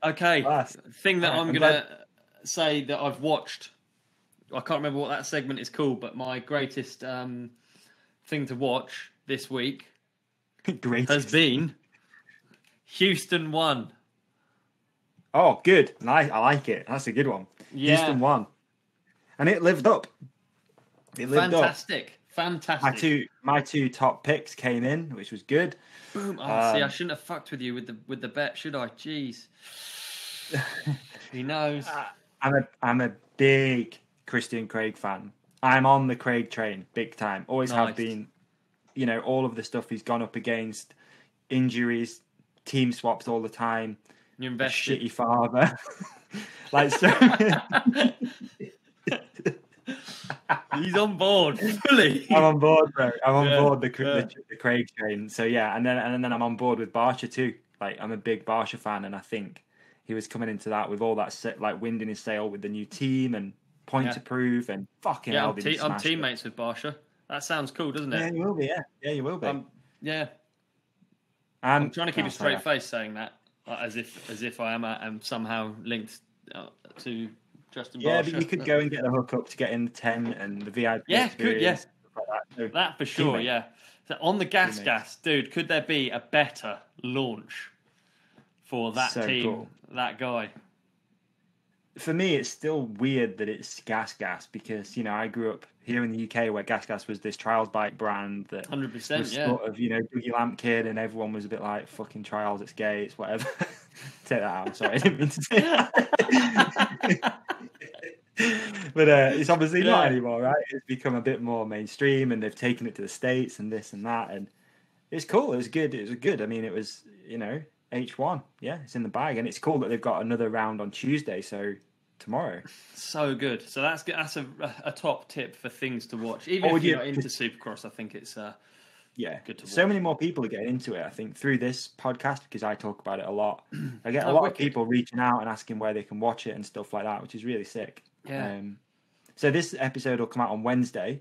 Okay. Last. Thing that I'm gonna say that I've watched. I can't remember what that segment is called, but my greatest thing to watch this week has been Houston won. Oh, good. Nice. I like it. That's a good one. Yeah. Houston won. And it lived up. It lived Fantastic. up. Fantastic. My two top picks came in, which was good. Boom. Oh, see, I shouldn't have fucked with you with the bet, should I? Jeez. He knows. I'm a big Christian Craig fan. I'm on the Craig train, big time. Always have been. You know, all of the stuff he's gone up against, injuries, team swaps all the time. You invested. Shitty father. Like so. He's on board fully. I'm on board, bro. I'm on board the Craig train. So yeah, and then I'm on board with Barsha too. Like I'm a big Barsha fan, and I think he was coming into that with all that like wind in his sail with the new team and point to prove and fucking hell. I'm teammates with Barsha. That sounds cool, doesn't it? Yeah, you will be. Yeah, you will be. Yeah. I'm trying to keep a straight face saying that, as if I am somehow linked to Justin Barsha. Yeah, but you could go and get the hookup to get in the tent and the VIP. Yeah, could, yeah. Like that. So, that for sure, yeah. So on the gas, dude, could there be a better launch for that team, cool. that guy? For me, it's still weird that it's gas because, you know, I grew up here in the UK where gas was this trials bike brand that 100%, was yeah. sort of, you know, Dougie Lamp kid, and everyone was a bit like, fucking trials, it's gay, it's whatever. Take that out, sorry, I didn't mean to say that. But it's obviously not anymore, right? It's become a bit more mainstream, and they've taken it to the States and this and that, and it's cool. It was good. I mean, it was, you know, H1. Yeah, it's in the bag, and it's cool that they've got another round on Tuesday, so tomorrow. So good. So that's a top tip for things to watch. Even if you're not into Supercross, I think it's good to watch. So many more people are getting into it, I think, through this podcast, because I talk about it a lot. I get a lot of people reaching out and asking where they can watch it and stuff like that, which is really sick. Yeah. So this episode will come out on Wednesday,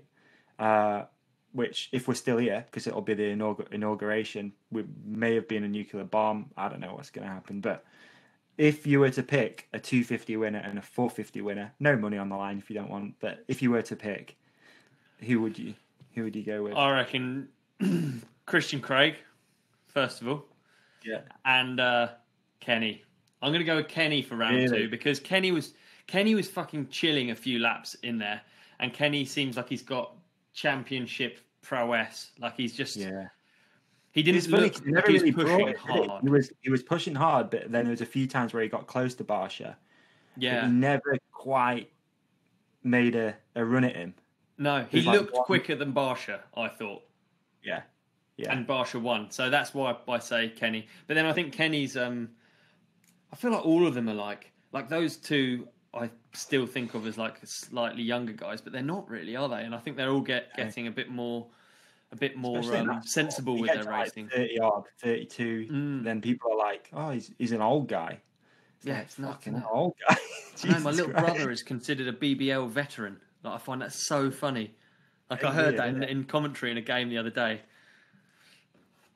which, if we're still here, because it'll be the inauguration, we may have been a nuclear bomb. I don't know what's going to happen. But if you were to pick a 250 winner and a 450 winner, no money on the line if you don't want, but if you were to pick, who would you go with? I reckon Christian Craig, first of all. Yeah. And Kenny. I'm going to go with Kenny for round 2, because Kenny was fucking chilling a few laps in there, and Kenny seems like he's got championship prowess. Like he's just he didn't look like he was pushing hard. He was pushing hard, but then there was a few times where he got close to Barsha. Yeah, but he never quite made a run at him. No, he looked quicker than Barsha, I thought. Yeah. And Barsha won, so that's why I say Kenny. But then I think Kenny's. I feel like all of them are like those two. I still think of as like slightly younger guys, but they're not really, are they? And I think they're all getting a bit more sensible with their racing. Like 30 odd, 32. Then people are like, "Oh, he's an old guy." Yeah, it's not fucking old guy. I know, my little brother is considered a BBL veteran. Like, I find that so funny. Like, I heard that in commentary in a game the other day.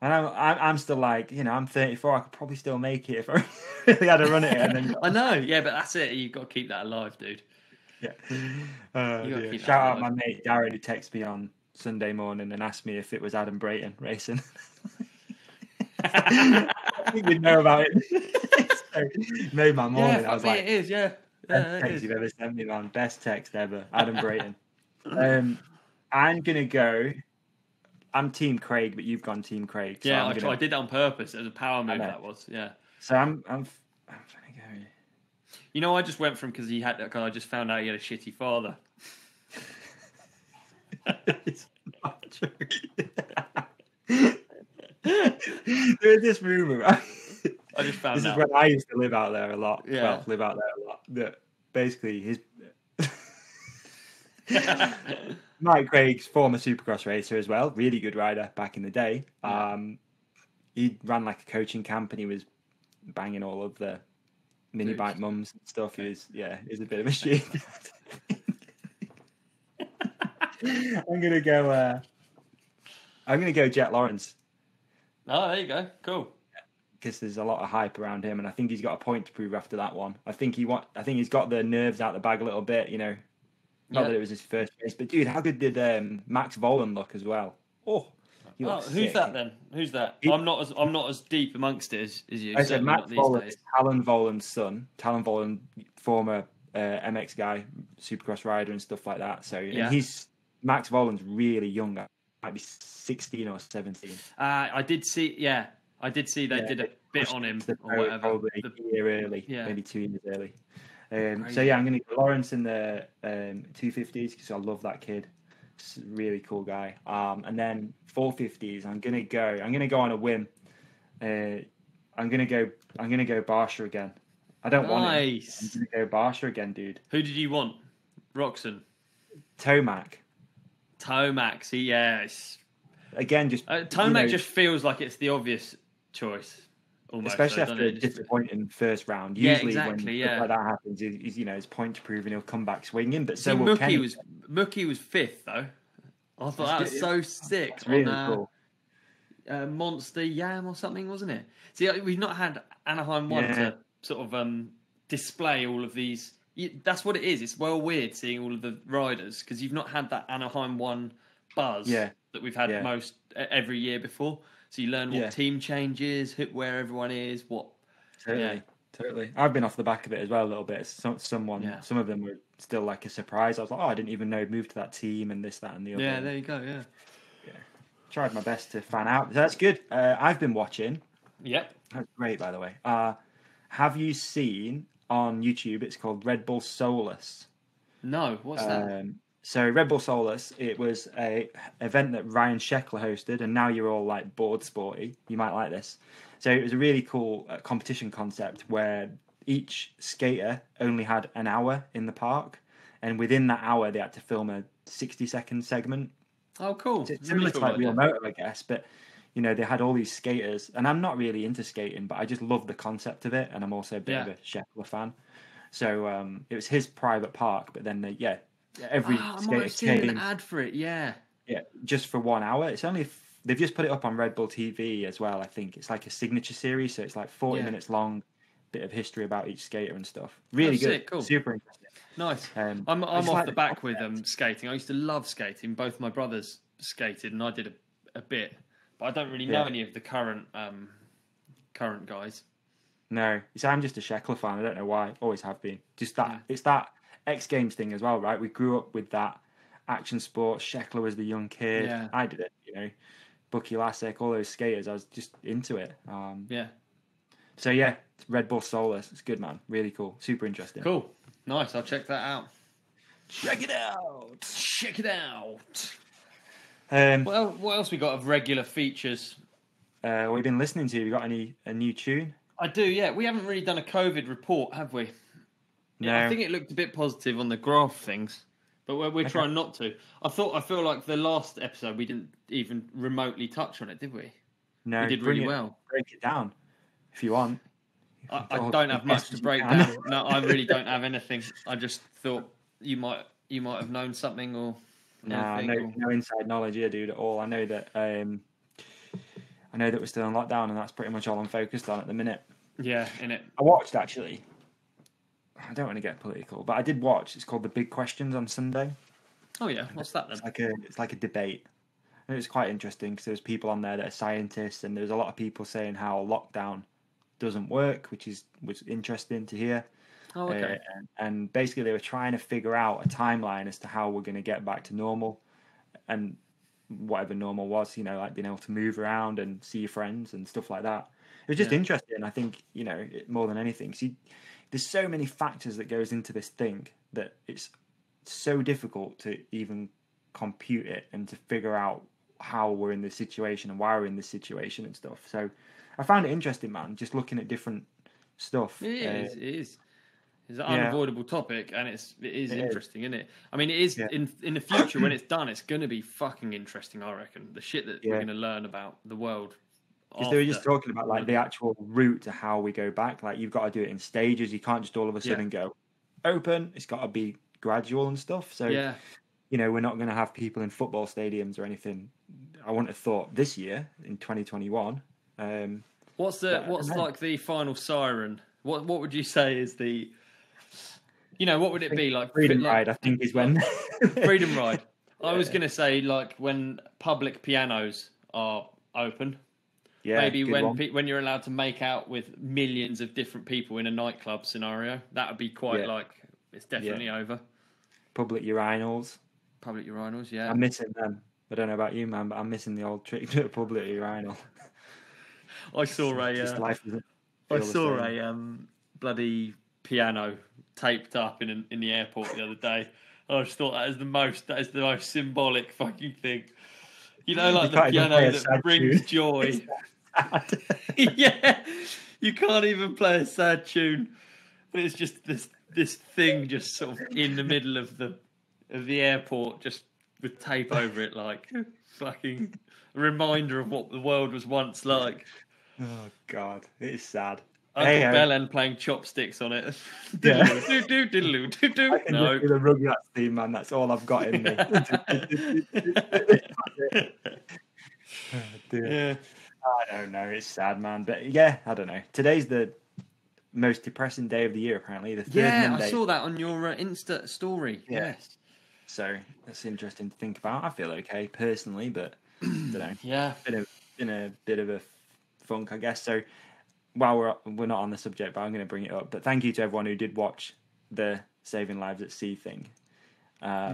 And I'm still like, I'm 34. I could probably still make it if I really had a run at it. And then I know, yeah, but that's it. You've got to keep that alive, dude. Yeah. Shout out my mate Darren, who texted me on Sunday morning and asked me if it was Adam Brayton racing. I think you'd know about it. So, made my morning. Yeah, I was like, it is, yeah. Best text you've ever sent me, man. Best text ever. Adam Brayton. I'm going to go. I'm Team Craig, but you've gone Team Craig. So yeah, I did that on purpose. As a power move, that was, yeah. So I'm trying to go. You know, I just went from because I just found out he had a shitty father. It's not true. There's this rumor, right? I just found this out. This is when I used to live out there a lot. Yeah. Well, live out there a lot. That basically his Mike Craig's former Supercross racer as well, really good rider back in the day. He ran like a coaching camp and he was banging all of the mini bike mums and stuff. He was a bit of a shit. I'm gonna go Jet Lawrence. Oh, there you go. Cool. Because there's a lot of hype around him, and I think he's got a point to prove after that one. I think he's got the nerves out the bag a little bit, Not that it was his first race, but dude, how good did Max Volan look as well? Who's that then? Who's that? I'm not as deep amongst it as you. I said Max Volan is Talon Volan's son. Talon Volan, former MX guy, Supercross rider and stuff like that. So and Max Volan's really young. Might be 16 or 17. I did see they did a bit on him or whatever. Probably a year early, maybe 2 years early. I'm going to go Lawrence in the 250s because I love that kid. It's a really cool guy. And then 450s, I'm going to go on a whim. I'm going to go Barsha again. I don't want it. I'm going to go Barsha again, dude. Who did you want? Roxon. Tomac. Yes. Again, just Tomac just feels like it's the obvious choice. Almost, especially after a disappointing first round. Usually when stuff like that happens, his point to prove and he'll come back swinging. But so will Kenny. Mookie was fifth though. I thought that was so sick. It's really cool. Monster Yam or something, wasn't it? See, we've not had Anaheim 1 to sort of display all of these. That's what it is. It's weird seeing all of the riders because you've not had that Anaheim 1 buzz that we've had most every year before. So you learn what team changes, where everyone is, what. Totally. I've been off the back of it as well a little bit. Some of them were still like a surprise. I was like, I didn't even know he'd moved to that team and this, that, and the other. Yeah, there you go. Yeah. Tried my best to fan out. So that's good. I've been watching. Yep. That's great, by the way. Have you seen on YouTube? It's called Red Bull Soulless. No, what's that? So Red Bull Soulless, it was a event that Ryan Sheckler hosted, and now you're all like board sporty. You might like this. So it was a really cool competition concept where each skater only had an hour in the park, and within that hour they had to film a 60-second segment. Oh, cool! So it's similar to like Real Motor, I guess, but they had all these skaters, and I'm not really into skating, but I just love the concept of it, and I'm also a bit of a Sheckler fan. So it was his private park, but then every I skater might have seen came an ad for it. Yeah, just for 1 hour. It's only they've just put it up on Red Bull TV as well. I think it's like a signature series, so it's like 40 minutes long, bit of history about each skater and stuff. Really good, sick, cool. Super interesting. Nice. I'm off the back with skating. I used to love skating. Both my brothers skated, and I did a bit, but I don't really know any of the current guys. No, so I'm just a Sheckler fan. I don't know why. Always have been. Just that it's that X Games thing as well, right? We grew up with that action sport. Sheckler was the young kid. Yeah. I did it, Bucky Lasek, all those skaters. I was just into it. So Red Bull Soulless. It's good, man. Really cool. Super interesting. Cool. Nice. I'll check that out. Check it out. Well, what else we got of regular features? What we've been listening to? You got a new tune? I do. Yeah, we haven't really done a COVID report, have we? No. Yeah, I think it looked a bit positive on the graph things, but we're trying not to. I feel like the last episode we didn't even remotely touch on it, did we? No, we did really well. Break it down if you want. I don't have much to break down. No, I really don't have anything. I just thought you might have known something or Nah, no inside knowledge here, dude, at all. I know that we're still in lockdown, and that's pretty much all I'm focused on at the minute. Yeah, innit. I watched, actually. I don't want to get political, but I did watch. It's called The Big Questions on Sunday. Oh yeah, what's that then? It's like a debate. And it was quite interesting because there was people on there that are scientists, and there was a lot of people saying how lockdown doesn't work, which was interesting to hear. Oh, okay. And basically, they were trying to figure out a timeline as to how we're going to get back to normal, and whatever normal was, like being able to move around and see your friends and stuff like that. It was just interesting. I think, more than anything. See, there's so many factors that goes into this thing that it's so difficult to even compute it and to figure out how we're in this situation and why we're in this situation and stuff. So I found it interesting, man, just looking at different stuff. It is. It's an unavoidable topic, and it is interesting, isn't it? I mean, it is in the future when it's done. It's going to be fucking interesting, I reckon. The shit that we're going to learn about the world. Because they were just talking about like the actual route to how we go back. Like you've got to do it in stages. You can't just all of a sudden go open. It's got to be gradual and stuff. So we're not going to have people in football stadiums or anything. I wouldn't have thought this year in 2021. What's like the final siren? What would you say is the? What would it be like? Freedom Ride, I think, is when Freedom Ride. I was going to say like when public pianos are open. Yeah, maybe when you're allowed to make out with millions of different people in a nightclub scenario, that would be quite like it's definitely over. Public urinals, yeah. I'm missing them. I don't know about you, man, but I'm missing the old trick to a public urinal. I saw a bloody piano taped up in the airport the other day. I just thought that is the most symbolic fucking thing. Like the piano that brings joy. Yeah, you can't even play a sad tune, but it's just this thing just sort of in the middle of the airport, just with tape over it, like fucking reminder of what the world was once like. Oh God, it is sad. Uncle Belen playing chopsticks on it. Yeah. No. I can just do the Rugrats theme, man. That's all I've got in me. Oh, dear. Yeah. I don't know. It's sad, man. But yeah, I don't know. Today's the most depressing day of the year, apparently. The third Monday. I saw that on your Insta story. Yeah. Yes. So that's interesting to think about. I feel okay personally, but I don't know. Yeah. In a bit of a funk, I guess. So while we're not on the subject, but I'm going to bring it up. But thank you to everyone who did watch the Saving Lives at Sea thing.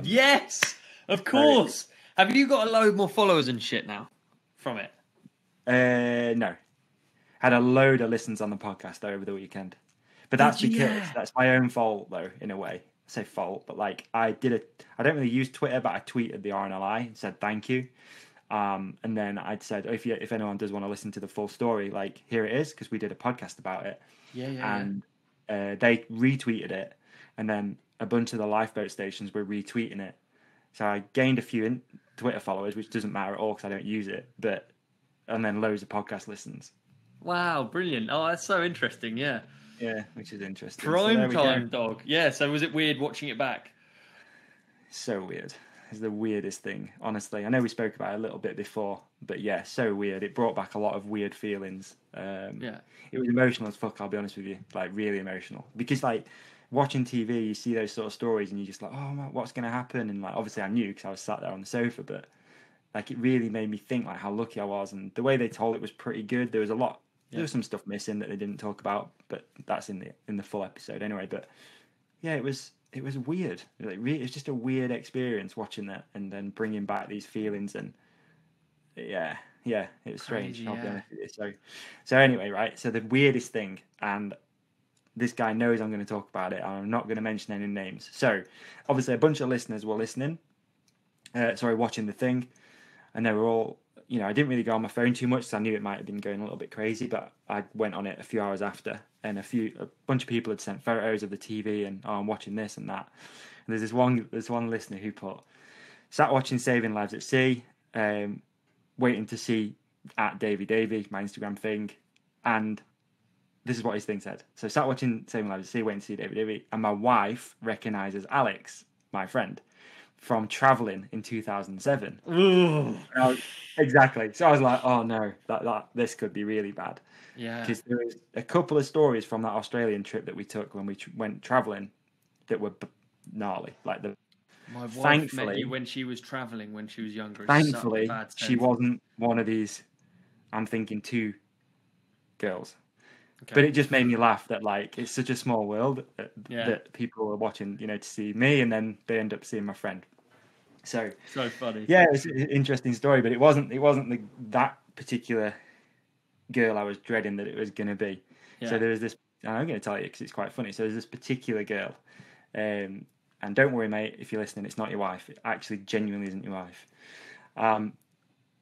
Yes, of course. Have you got a load more followers and shit now from it? No. Had a load of listens on the podcast over the weekend. But that's that's my own fault, though, in a way. I say fault, but like I don't really use Twitter, but I tweeted the RNLI and said thank you. And then I'd said, if anyone does want to listen to the full story, like here it is, because we did a podcast about it. And they retweeted it, and then a bunch of the lifeboat stations were retweeting it. So I gained a few Twitter followers, which doesn't matter at all because I don't use it. And then loads of podcast listens. Wow, brilliant! Oh, that's so interesting. Yeah, which is interesting. Prime time, dog. Yeah. So was it weird watching it back? So weird. It's the weirdest thing, honestly. I know we spoke about it a little bit before, but yeah, so weird. It brought back a lot of weird feelings. It was emotional as fuck, I'll be honest with you. Like, really emotional. Because, like, watching TV, you see those sort of stories and you're just like, oh, man, what's going to happen? And, like, obviously I knew because I was sat there on the sofa, but, like, it really made me think, like, how lucky I was. And the way they told it was pretty good. There was there was some stuff missing that they didn't talk about, but that's in the full episode anyway. But, yeah, it was weird. Like, it was just a weird experience watching that and then bringing back these feelings. And yeah, it was strange. I'll be honest with you. So anyway, right. So the weirdest thing, and this guy knows I'm going to talk about it. I'm not going to mention any names. So obviously, a bunch of listeners were watching the thing, and they were all. I didn't really go on my phone too much, so I knew it might have been going a little bit crazy. But I went on it a few hours after, and a bunch of people had sent photos of the TV and I'm watching this and that. And there's one listener who sat watching Saving Lives at Sea, waiting to see at Davy, my Instagram thing, and this is what his thing said. So start watching Saving Lives, waiting to see David Ivy, and my wife recognises Alex, my friend, from travelling in 2007. Exactly. So I was like, oh no, that this could be really bad. Yeah. Because there was a couple of stories from that Australian trip that we took when we went travelling that were gnarly. Like my wife met you when she was travelling when she was younger. Thankfully, she wasn't one of these. I'm thinking 2 girls. Okay. But it just made me laugh that like it's such a small world that people are watching, to see me, and then they end up seeing my friend. So funny. Yeah, it's an interesting story, but it wasn't that particular girl I was dreading that it was going to be. Yeah. So there was this. I'm going to tell you because it's quite funny. So there's this particular girl, and don't worry, mate, if you're listening, it's not your wife. It actually genuinely isn't your wife.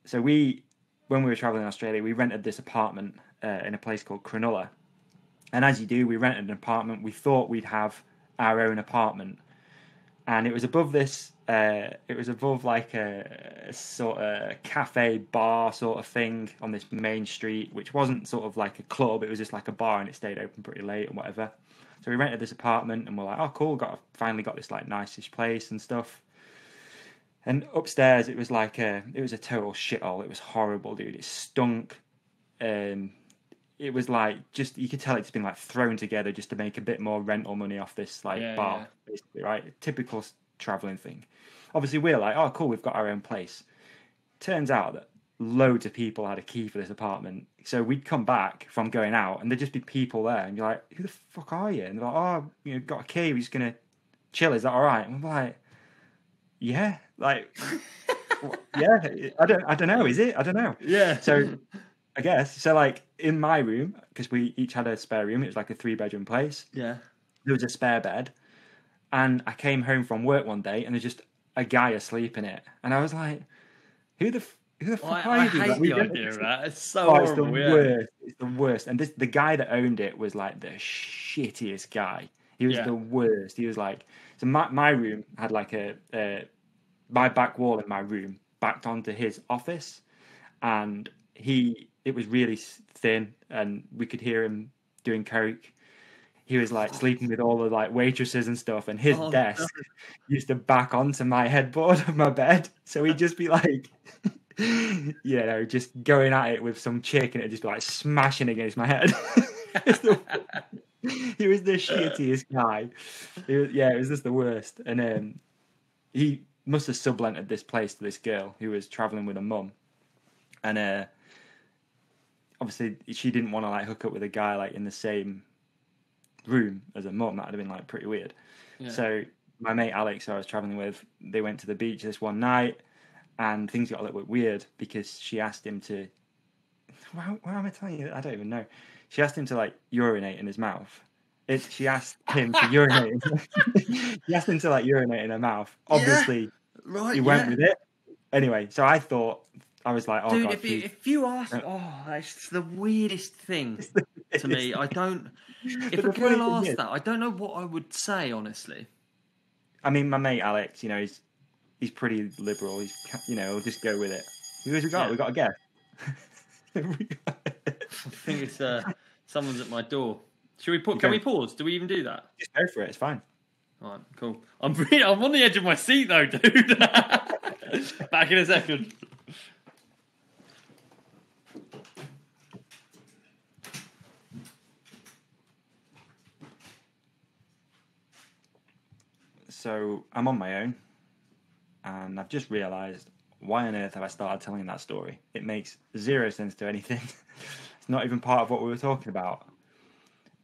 So when we were traveling in Australia, we rented this apartment in a place called Cronulla. And as you do, we rented an apartment. We thought we'd have our own apartment. And it was above this, it was above like a sort of cafe bar sort of thing on this main street, which wasn't sort of like a club. It was just like a bar, and it stayed open pretty late and whatever. So we rented this apartment, and we're like, oh, cool, finally got this like nice-ish place and stuff. And upstairs, it was a total shithole. It was horrible, dude. It stunk. It was like you could tell it's been like thrown together just to make a bit more rental money off this bar, basically, right? Typical traveling thing. Obviously, we're like, oh, cool, we've got our own place. Turns out that loads of people had a key for this apartment. So we'd come back from going out, and there'd just be people there, and you're like, who the fuck are you? And they're like, oh, got a key. We're just gonna chill. Is that all right? And we're like, yeah, like, yeah. I don't know. Is it? I don't know. Yeah. So. I guess. So, like, in my room, because we each had a spare room, it was like a 3-bedroom place. Yeah. There was a spare bed. And I came home from work one day, and there's just a guy asleep in it. And I was like, who the fuck are you? I hate the idea of that. It's so horrible. It's the worst. It's the worst. And the guy that owned it was, like, the shittiest guy. He was the worst. He was like... So my room had, like, my back wall in my room backed onto his office. And it was really thin, and we could hear him doing coke. He was like sleeping with all the like waitresses and stuff, and his desk used to back onto my headboard of my bed. So he'd just be like, just going at it with some chick, and it'd just be like smashing against my head. He was the shittiest guy. It was just the worst. And he must have sublented this place to this girl who was traveling with her mum, and obviously she didn't want to like hook up with a guy like in the same room as a mum. That would have been like pretty weird. Yeah. So my mate Alex, who I was traveling with, they went to the beach this one night, and things got a little bit weird because she asked him to. Why am I telling you? I don't even know. She asked him to like urinate in his mouth. She asked him to urinate. She asked him to like urinate in her mouth. Obviously, he went with it. Anyway, so I was like, oh, dude, God. If you ask, that's the weirdest thing to me. I don't... If a girl asked that, I don't know what I would say, honestly. I mean, my mate Alex, he's pretty liberal. He'll just go with it. We got a guess. I think it's someone's at my door. Can we pause? Do we even do that? Just go for it. It's fine. All right, cool. I'm on the edge of my seat, though, dude. Back in a second. So I'm on my own, and I've just realised, why on earth have I started telling that story? It makes zero sense to anything. It's not even part of what we were talking about.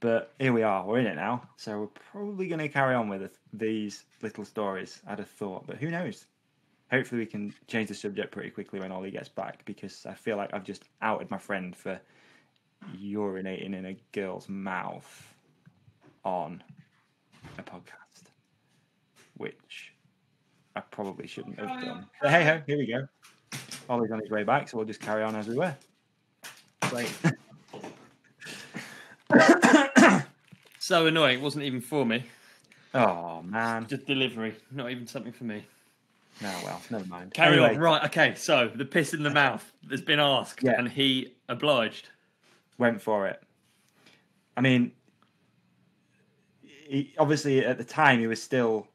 But here we are, we're in it now, so we're probably going to carry on with these little stories, I'd have thought, but who knows? Hopefully we can change the subject pretty quickly when Ollie gets back, because I feel like I've just outed my friend for urinating in a girl's mouth on a podcast, which I probably shouldn't have done. But hey ho, here we go. Ollie's on his way back, so we'll just carry on as we were. Great. So annoying, it wasn't even for me. Oh, man. Just delivery, not even something for me. No, well, never mind. Carry on. Right, okay, so the piss in the mouth has been asked, and he obliged. Went for it. I mean, obviously at the time he was still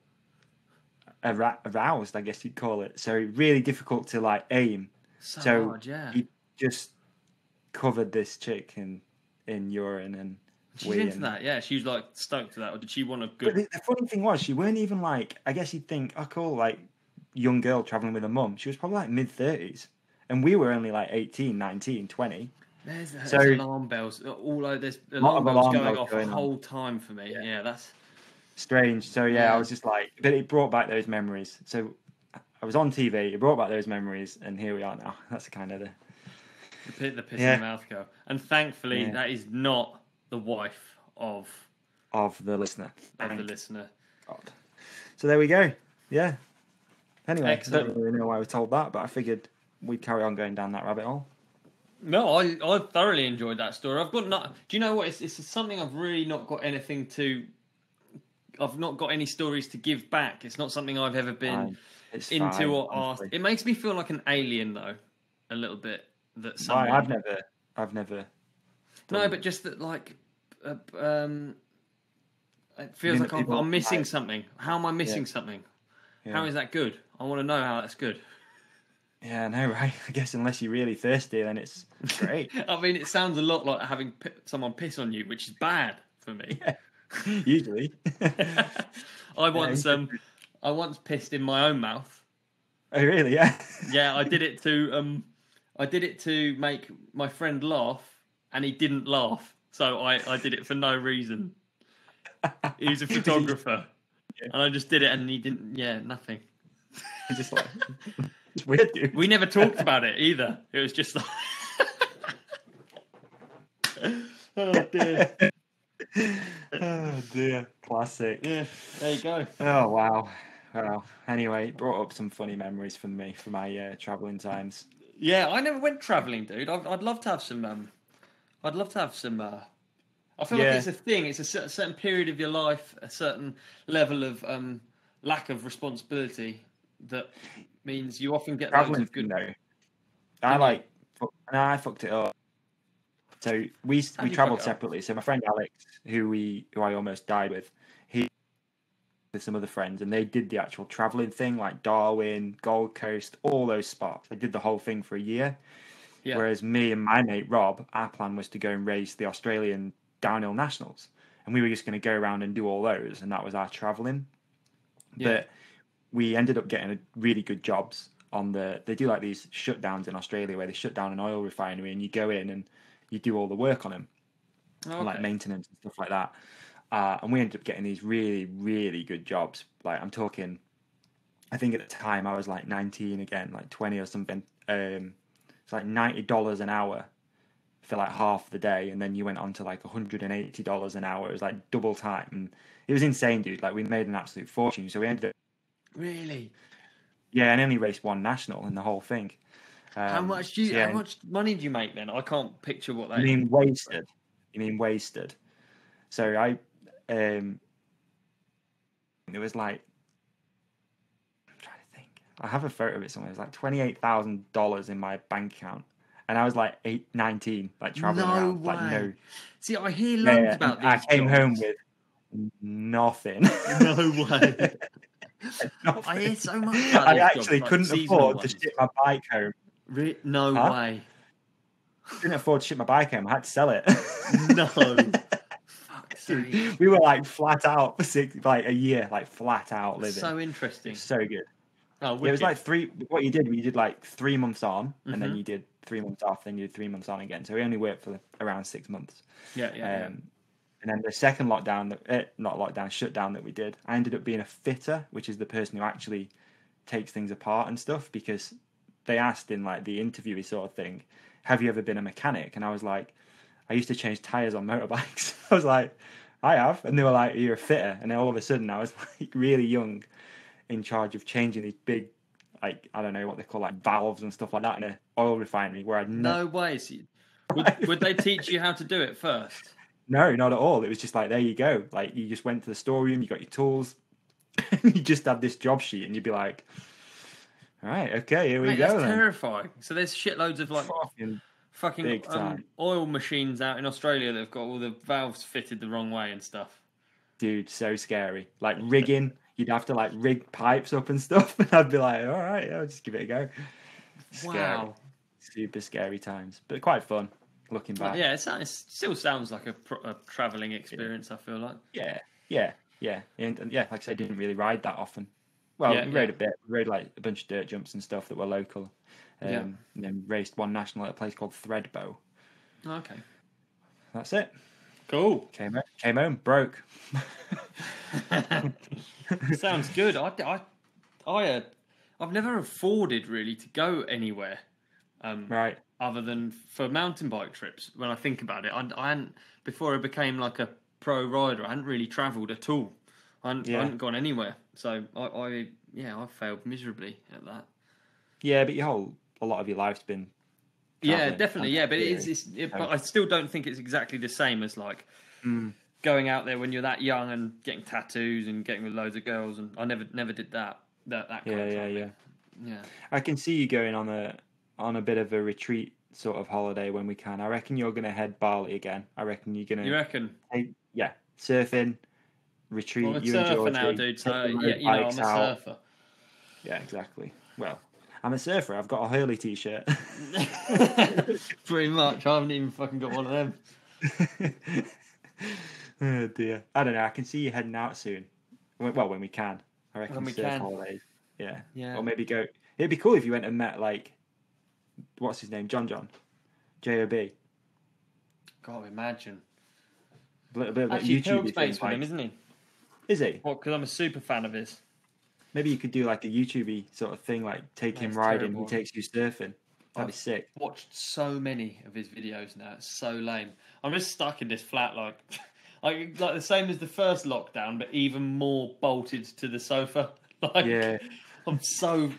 aroused, I guess you'd call it. So really difficult to like aim. So hard, yeah. He just covered this chick in urine and She's wee into that, yeah. She was like stoked to that, or did she want a good? But the funny thing was, she weren't even like. I guess you'd think, oh, cool, like young girl traveling with her mum. She was probably like mid-30s, and we were only like 18, 19, 20. There's alarm bells. There's alarm bells going off the whole time for me. Yeah, that's strange. So yeah, I was just like, but it brought back those memories. So I was on TV. It brought back those memories, and here we are now. That's kind of the piss in the mouth go. And thankfully, that is not the wife of the listener. Of the listener. God. So there we go. Yeah. Anyway, excellent. I don't really know why we told that, but I figured we'd carry on going down that rabbit hole. No, I thoroughly enjoyed that story. I've got not. Do you know what? It's something I've really not got anything to. I've not got any stories to give back. It's not something I've ever been into or asked. It makes me feel like an alien, though, a little bit. That someone... I've never. No, but just that, like, it feels like I'm missing something. How am I missing something? Yeah. How is that good? I want to know how that's good. Yeah, I know, right? I guess unless you're really thirsty, then it's great. I mean, it sounds a lot like having someone piss on you, which is bad for me. Yeah. Usually. I once pissed in my own mouth. Oh, really? Yeah. Yeah, I did it to make my friend laugh, and he didn't laugh. So I did it for no reason. He was a photographer, and I just did it, and he didn't. Yeah, nothing. Just like it's weird, dude. We never talked about it either. It was just like, oh dear. Oh dear, classic. Yeah, there you go. Oh wow. Well, anyway, it brought up some funny memories for me from my travelling times. Yeah, I never went travelling, dude. I'd love to have some. I'd love to have some. I feel like it's a thing. It's a certain period of your life, a certain level of lack of responsibility that means you often get loads of good. No, I fucked it up. So we travelled separately. So my friend Alex, who I almost died with, he with some other friends, and they did the actual travelling thing, like Darwin, Gold Coast, all those spots. They did the whole thing for a year. Yeah. Whereas me and my mate Rob, our plan was to go and race the Australian downhill nationals, and we were just going to go around and do all those, and that was our travelling. Yeah. But we ended up getting really good jobs on they do like these shutdowns in Australia where they shut down an oil refinery, and you go in and you do all the work on them, like maintenance and stuff like that. And we ended up getting these really, really good jobs. Like I'm talking, I think at the time I was like 19 again, like 20 or something. It's like $90 an hour for like half the day, and then you went on to like $180 an hour. It was like double time, and it was insane, dude. Like we made an absolute fortune. So we ended up really, yeah, and only raced one national in the whole thing. How much money do you make then? I can't picture what that. You mean wasted? You mean wasted? So I, it was like, I'm trying to think. I have a photo of it somewhere. It was like $28,000 in my bank account, and I was like 19, like traveling around. Way. Like no. See, I hear loads about these. I came home with nothing. No way. I hear so much about I actually couldn't afford to ship my bike home. No way. I couldn't afford to ship my bike home. I had to sell it. No. Fuck's sake. We were like flat out for a year, like flat out living. So interesting. So good. Oh, it was like what you did like 3 months on, and then you did 3 months off, then you did 3 months on again. So we only worked for around 6 months. Yeah. And then the second shutdown that we did, I ended up being a fitter, which is the person who actually takes things apart and stuff, because they asked in like the interviewy sort of thing, have you ever been a mechanic? And I was like, I used to change tires on motorbikes. I was like, I have. And they were like, you're a fitter. And then all of a sudden I was like really young, in charge of changing these big, like, I don't know what they call, like valves and stuff like that in an oil refinery where I'd No way. So would they teach you how to do it first? No, not at all. It was just like, there you go. Like you just went to the storeroom, you got your tools, and you just had this job sheet, and you'd be like, all right, okay, here we go. That's terrifying. So there's shitloads of like Fucking Big time. oil machines out in Australia that have got all the valves fitted the wrong way and stuff. Dude, so scary. Like rigging, you'd have to like rig pipes up and stuff, and I'd be like, all right, I'll just give it a go. Scary. Wow. Super scary times, but quite fun looking back. Yeah, it still sounds like a travelling experience, I feel like. Yeah. And yeah, like I said, I didn't really ride that often. Well, we rode a bit. We rode like a bunch of dirt jumps and stuff that were local. And then raced one national at a place called Threadbow. Okay. That's it. Cool. Came home, broke. Sounds good. I've never afforded really to go anywhere. Right. Other than for mountain bike trips. When I think about it, I hadn't, before I became like a pro rider, I hadn't really travelled at all. I hadn't gone anywhere. So I failed miserably at that. Yeah, but a lot of your life's been. Yeah, definitely. Yeah, but but I still don't think it's exactly the same as like going out there when you're that young and getting tattoos and getting with loads of girls. And I never did that. That kind of thing. Yeah. I can see you going on a bit of a retreat sort of holiday when we can. I reckon you're going to head Bali again. I reckon you're going to. You reckon? Yeah, surfing, retreat. Well, I'm a surfer now, dude. So I'm a surfer. Yeah, exactly. Well, I'm a surfer. I've got a Hurley t-shirt. Pretty much. I haven't even fucking got one of them. Oh dear. I don't know. I can see you heading out soon. Well, when we can. I reckon when we surf can. holidays. Yeah. Yeah. Or maybe go. It'd be cool if you went and met like, what's his name? John. JOB. God, imagine. A little bit of Actually, YouTube Pilg's mates with him, isn't he? Is he? What? Because I'm a super fan of his. Maybe you could do like a YouTube sort of thing, like take him riding, terrible. he takes you surfing. That'd be sick. Watched so many of his videos now. It's so lame. I'm just stuck in this flat, like the same as the first lockdown, but even more bolted to the sofa. Like, yeah. I'm so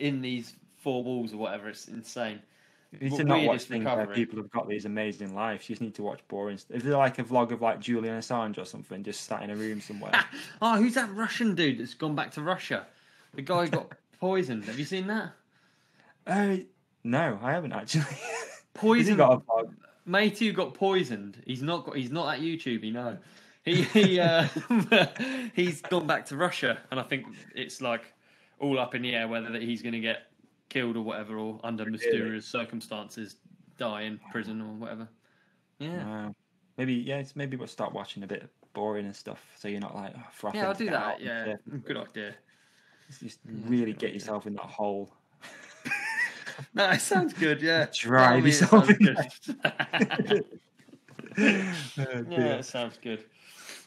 in these four walls or whatever. It's insane. You need to not watch things where people have got these amazing lives. You just need to watch boring stuff. If they're like a vlog of like Julian Assange or something, just sat in a room somewhere. Oh, who's that Russian dude that's gone back to Russia? The guy who got poisoned. Have you seen that? No, I haven't actually. Poisoned. Got a vlog? Mate who got poisoned. He's not that YouTubey, no. He's gone back to Russia, and I think it's like all up in the air whether he's going to get killed or whatever, or under mysterious circumstances die in prison or whatever. Yeah. Wow. Maybe we'll start watching a bit boring and stuff, so you're not like frothing. Yeah, I'll do that. Yeah, good idea. Just really get yourself in that hole. No, it sounds good. Yeah, Drive yourself in. Yeah, it sounds good.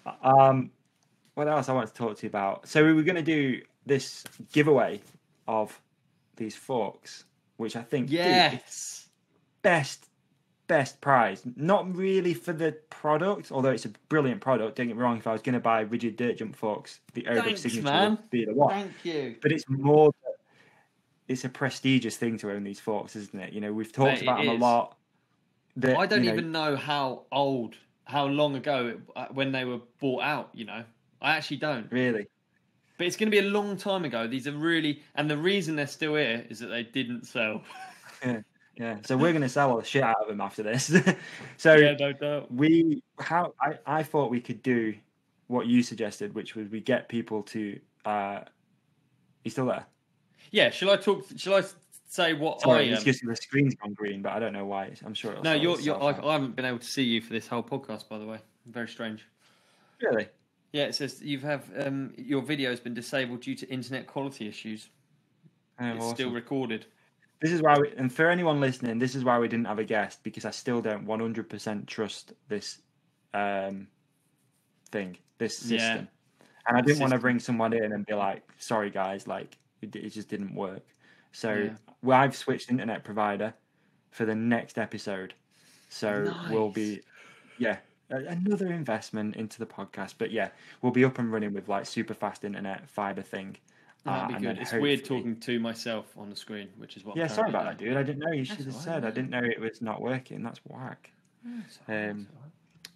What else I want to talk to you about? So we were going to do this giveaway of these forks, which I think yes, best prize. Not really for the product, although it's a brilliant product. Don't get me wrong. If I was going to buy rigid dirt jump forks, the ODub signature would be the one. Thank you. But it's more. It's a prestigious thing to own these forks, isn't it? You know, we've talked about them a lot. I don't even know how long ago when they were bought out. You know, I actually don't really. But it's going to be a long time ago. These are really, and the reason they're still here is that they didn't sell. Yeah. So we're going to sell all the shit out of them after this. So yeah, no doubt. I thought we could do what you suggested, which was we get people to. You still there? Yeah. Shall I say what Sorry, it's just the screen's gone green, but I don't know why. I'm sure it'll. No, I haven't been able to see you for this whole podcast, by the way. Very strange. Really? Yeah, it says you have your video has been disabled due to internet quality issues. It's awesome. still recorded. This is why, and for anyone listening, this is why we didn't have a guest, because I still don't 100% trust this this system. Yeah. And I didn't want to bring someone in and be like, sorry guys, like it just didn't work. So I've switched internet provider for the next episode. So we'll be, another investment into the podcast. But yeah, we'll be up and running with like super fast internet fiber thing. That'd be good. It's weird talking to myself on the screen, which is what. Yeah, sorry about that, dude. I didn't know. You should have said. I didn't know it was not working. That's whack.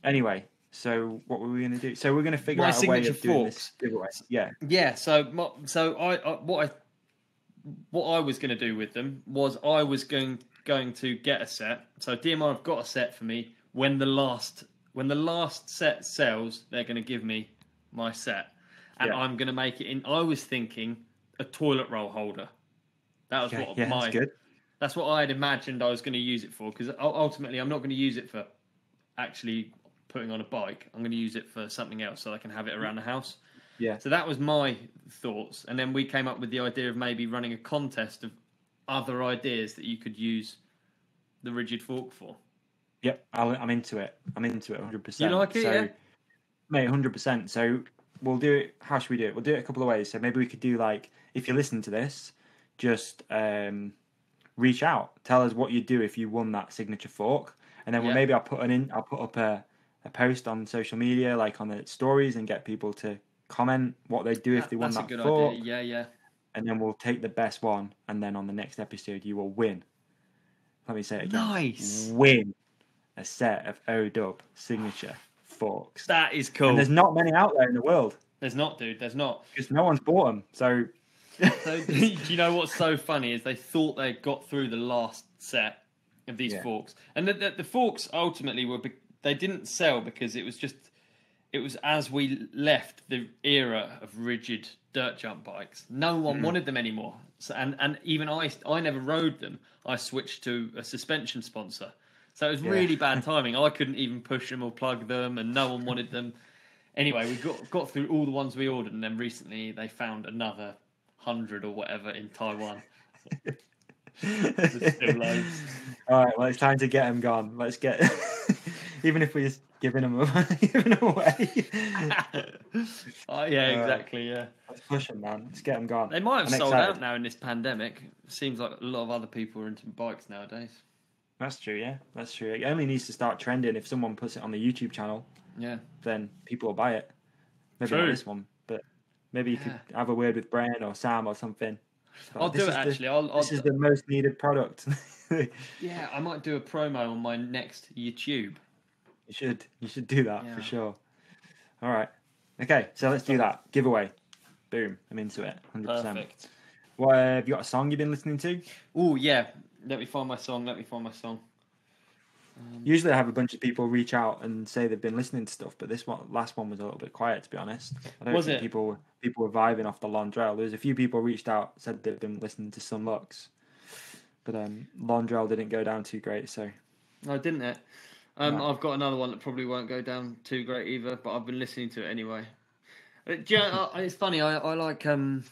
Anyway, so what were we going to do? So we're going to figure out a way of doing this giveaway. Yeah. Yeah. So what I was going to do with them was I was going going to get a set. So DMR have got a set for me. When the last set sells, they're going to give me my set, and I'm going to make it in. I was thinking a toilet roll holder. That was that's good. That's what I had imagined I was going to use it for, because ultimately I'm not going to use it for actually putting on a bike. I'm going to use it for something else so I can have it around the house. Yeah. So that was my thoughts, and then we came up with the idea of maybe running a contest of other ideas that you could use the rigid fork for. Yep, I'm into it. I'm into it 100%. You like it, yeah? Mate, 100%. So we'll do it. How should we do it? We'll do it a couple of ways. So maybe we could do, like, if you're listening to this, just reach out. Tell us what you'd do if you won that signature fork, and then maybe I'll put up a post on social media, like on the stories, and get people to comment what they'd do if they won that good fork. Idea. Yeah. And then we'll take the best one, and then on the next episode you will win. Let me say it again. Nice. Win a set of ODub signature forks. That is cool. And there's not many out there in the world. There's not, dude. There's not. Because no one's bought them. So do you know what's so funny is they thought they got through the last set of these forks, and the forks ultimately they didn't sell because it was as we left the era of rigid dirt jump bikes. No one wanted them anymore. So, and even I never rode them. I switched to a suspension sponsor. So it was really bad timing. I couldn't even push them or plug them, and no one wanted them. Anyway, we got through all the ones we ordered, and then recently they found another 100 or whatever in Taiwan. There's still loads. All right, well, it's time to get them gone. Let's get... Even if we're just giving them away. Exactly, yeah. Let's push them, man. Let's get them gone. They might have sold out now in this pandemic. Seems like a lot of other people are into bikes nowadays. That's true, yeah. That's true. It only needs to start trending if someone puts it on the YouTube channel. Yeah. Then people will buy it. Maybe True. not this one, but maybe you could have a word with Brian or Sam or something. But I'll do it, actually. This is the most needed product. Yeah, I might do a promo on my next YouTube. You should do that for sure. All right. Okay, so let's do that. Giveaway. Boom. I'm into it. 100%. Perfect. What, have you got a song you've been listening to? Oh, yeah. Let me find my song. Usually I have a bunch of people reach out and say they've been listening to stuff, but last one was a little bit quiet, to be honest. I don't think people were vibing off the Londrell. There's a few people reached out, said they've been listening to some Lux, but Londrell didn't go down too great, so... No, didn't it? No. I've got another one that probably won't go down too great either, but I've been listening to it anyway. It's funny, I like... don't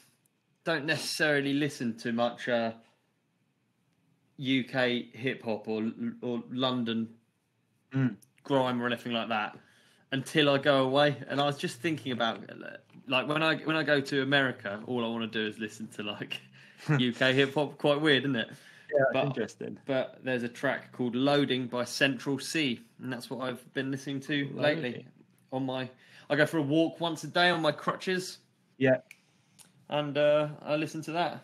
necessarily listen to much... UK hip hop or London grime or anything like that until I go away. And I was just thinking about, like, when I go to America, all I want to do is listen to like UK hip hop. Quite weird, isn't it? Yeah, that's interesting. But there's a track called "Loading" by Central C, and that's what I've been listening to lately. I go for a walk once a day on my crutches. Yeah, and I listen to that.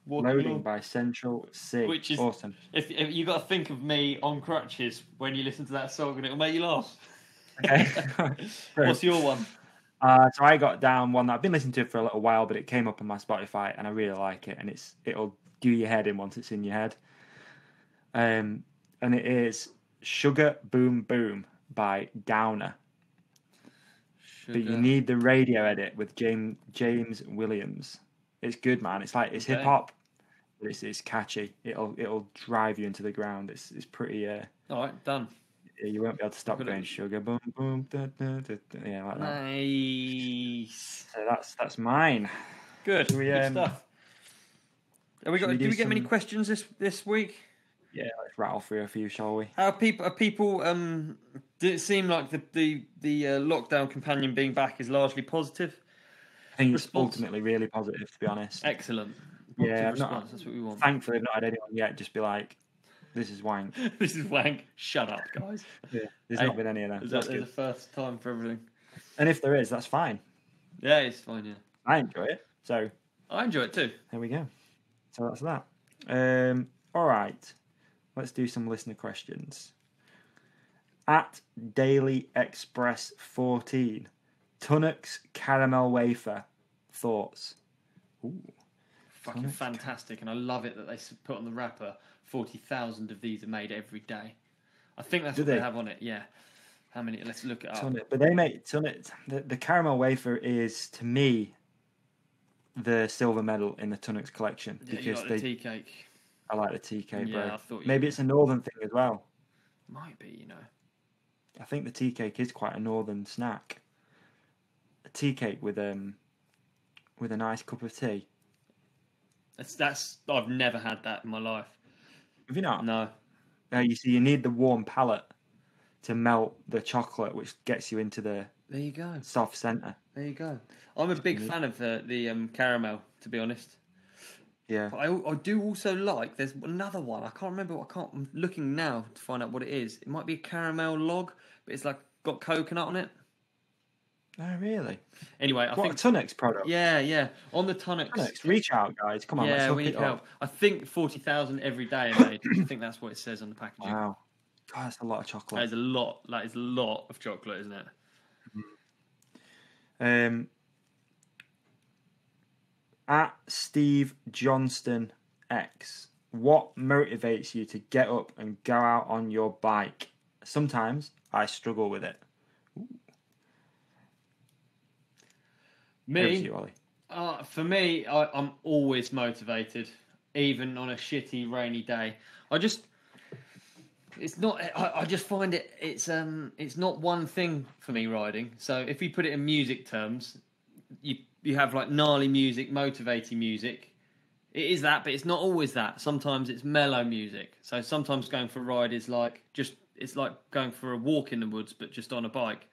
Loading by Central C. Which is awesome. If you got to think of me on crutches when you listen to that song, and it'll make you laugh. Okay. What's your one? So I got down one that I've been listening to for a little while, but it came up on my Spotify, and I really like it, and it'll do your head in once it's in your head. And it is "Sugar Boom Boom" by Downer. But you need the radio edit with James Williams. It's good, man. It's like hip hop. It's catchy. It'll drive you into the ground. It's pretty. All right, done. You won't be able to stop going sugar boom boom. Da, da, da, da. Yeah, like that. Nice. So that's mine. Good. Good stuff. Do we get many questions this week? Yeah, let's rattle through a few, shall we? Are people? Did it seem like the lockdown companion being back is largely positive? I think it's ultimately really positive, to be honest. Excellent. That's what we want. Thankfully, I've not had anyone yet just be like, "This is wank." This is wank. Shut up, guys. Yeah, there's not been any of that. That's the first time for everything. And if there is, that's fine. Yeah, it's fine. Yeah, I enjoy it. So I enjoy it too. There we go. So that's that. All right, let's do some listener questions. At Daily Express 14, Tunnocks caramel wafer thoughts. Ooh. fucking Tonics. fantastic, and I love it that they put on the wrapper 40,000 of these are made every day. I think that's Do what they they? have on it. Yeah. How many? Let's look it up. Tonic. But they make Tonic. The caramel wafer is, to me, the silver medal in the Tonics collection Yeah, you because like the tea cake. I like the tea cake, bro. Yeah, I thought you Maybe would. it's a northern thing as well. Might be, you know. I think the tea cake is quite a northern snack. A tea cake with a nice cup of tea. That's I've never had that in my life. Have you not? No. You see, you need the warm palate to melt the chocolate, which gets you into the There you go. soft centre. There you go. I'm a big fan of the caramel, to be honest. Yeah. But I do also like. There's another one. I can't remember. I'm looking now to find out what it is. It might be a caramel log, but it's like got coconut on it. Oh, really? Anyway, I What, think a Tonics product? Yeah. On the Tonics. Tonics, reach out, guys. Come on, let's Yeah, hook we it need up. help. I think 40,000 every day are made. I think that's what it says on the packaging. Wow. God, that's a lot of That chocolate. is a lot. That is a lot of chocolate, isn't it? At Steve Johnston X, what motivates you to get up and go out on your bike? Sometimes I struggle with it. Over to Me, you, Ollie. for me, I'm always motivated, even on a shitty rainy day. It's not. I just find it's not one thing for me riding. So if you put it in music terms, you have like gnarly music, motivating music. It is that, but it's not always that. Sometimes it's mellow music. So sometimes going for a ride is like it's like going for a walk in the woods, but just on a bike.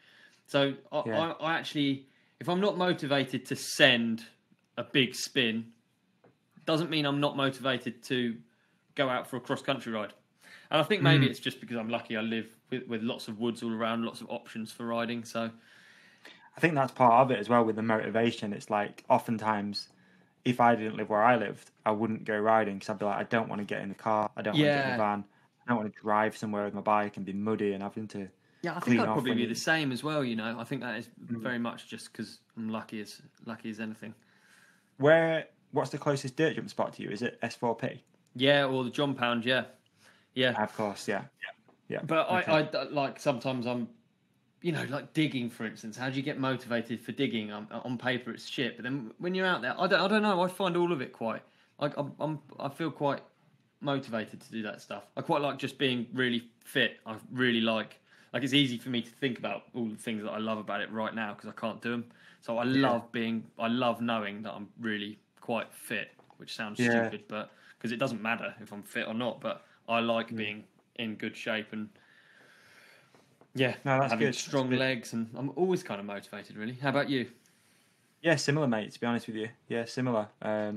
So I actually, if I'm not motivated to send a big spin, doesn't mean I'm not motivated to go out for a cross country ride. And I think maybe it's just because I'm lucky. I live with lots of woods all around, lots of options for riding. So I think that's part of it as well with the motivation. It's like oftentimes, if I didn't live where I lived, I wouldn't go riding because I'd be like, I don't want to get in the car. I don't want to get in the van. I don't want to drive somewhere with my bike and be muddy and having to. Yeah, I clean think I'd off probably when be you- the same as well. You know, I think that is very much just because I'm lucky as anything. What's the closest dirt jump spot to you? Is it S4P? Yeah, or the John Pound. Yeah. Of course, yeah. But Okay. I like sometimes I'm, like digging, for instance. How do you get motivated for digging? On paper, it's shit, but then when you're out there, I don't know. I find all of it quite. I feel quite motivated to do that stuff. I quite like just being really fit. I really like it's easy for me to think about all the things that I love about it right now because I can't do them. So I love knowing that I'm really quite fit, which sounds stupid, but because it doesn't matter if I'm fit or not. But I like being in good shape and that's having good. strong That's good. legs, and I'm always kind of motivated. Really, how about you? Yeah, similar, mate. To be honest with you, yeah, similar. I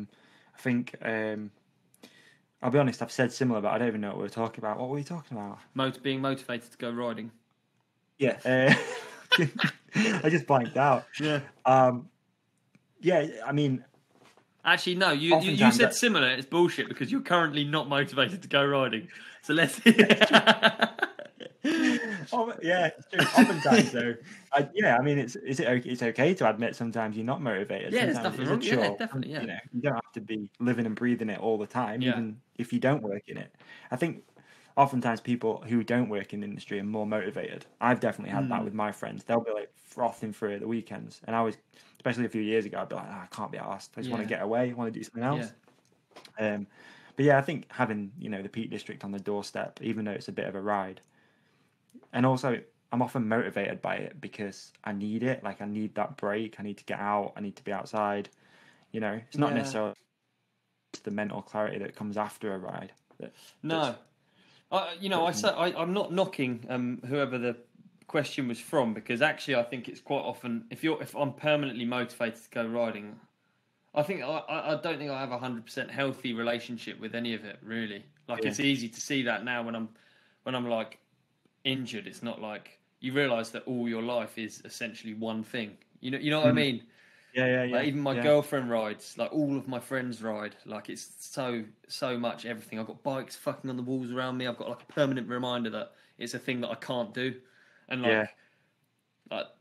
think I'll be honest. I've said similar, but I don't even know what we were talking about. What were we talking about? Being motivated to go riding. Yeah, I just blanked out. Yeah. Yeah, I mean, Actually, no. You Oftentimes said that- similar. It's bullshit because you're currently not motivated to go riding. So let's. yeah, it's true. Oftentimes, though, I mean, it's okay to admit sometimes you're not motivated. Yeah, there's Sometimes nothing it is wrong. a Yeah, chore. definitely, yeah. You don't have to be living and breathing it all the time, Yeah. even if you don't work in it. I think oftentimes people who don't work in the industry are more motivated. I've definitely had that with my friends. They'll be like frothing through at the weekends, and I was, especially a few years ago, I'd be like, I can't be arsed. I just want to get away. I want to do something else. But yeah, I think having the Peak District on the doorstep, even though it's a bit of a ride, and also I'm often motivated by it because I need it. Like I need that break. I need to get out. I need to be outside. It's not necessarily the mental clarity that comes after a ride. No. I'm not knocking whoever the question was from because actually I think it's quite often if I'm permanently motivated to go riding, I think I don't think I have 100% healthy relationship with any of it really. Like it's easy to see that now when I'm like injured. It's not like you realise that all your life is essentially one thing. You know what I mean? Yeah. Like even my girlfriend rides, like all of my friends ride. Like it's so much everything. I've got bikes fucking on the walls around me. I've got like a permanent reminder that it's a thing that I can't do. And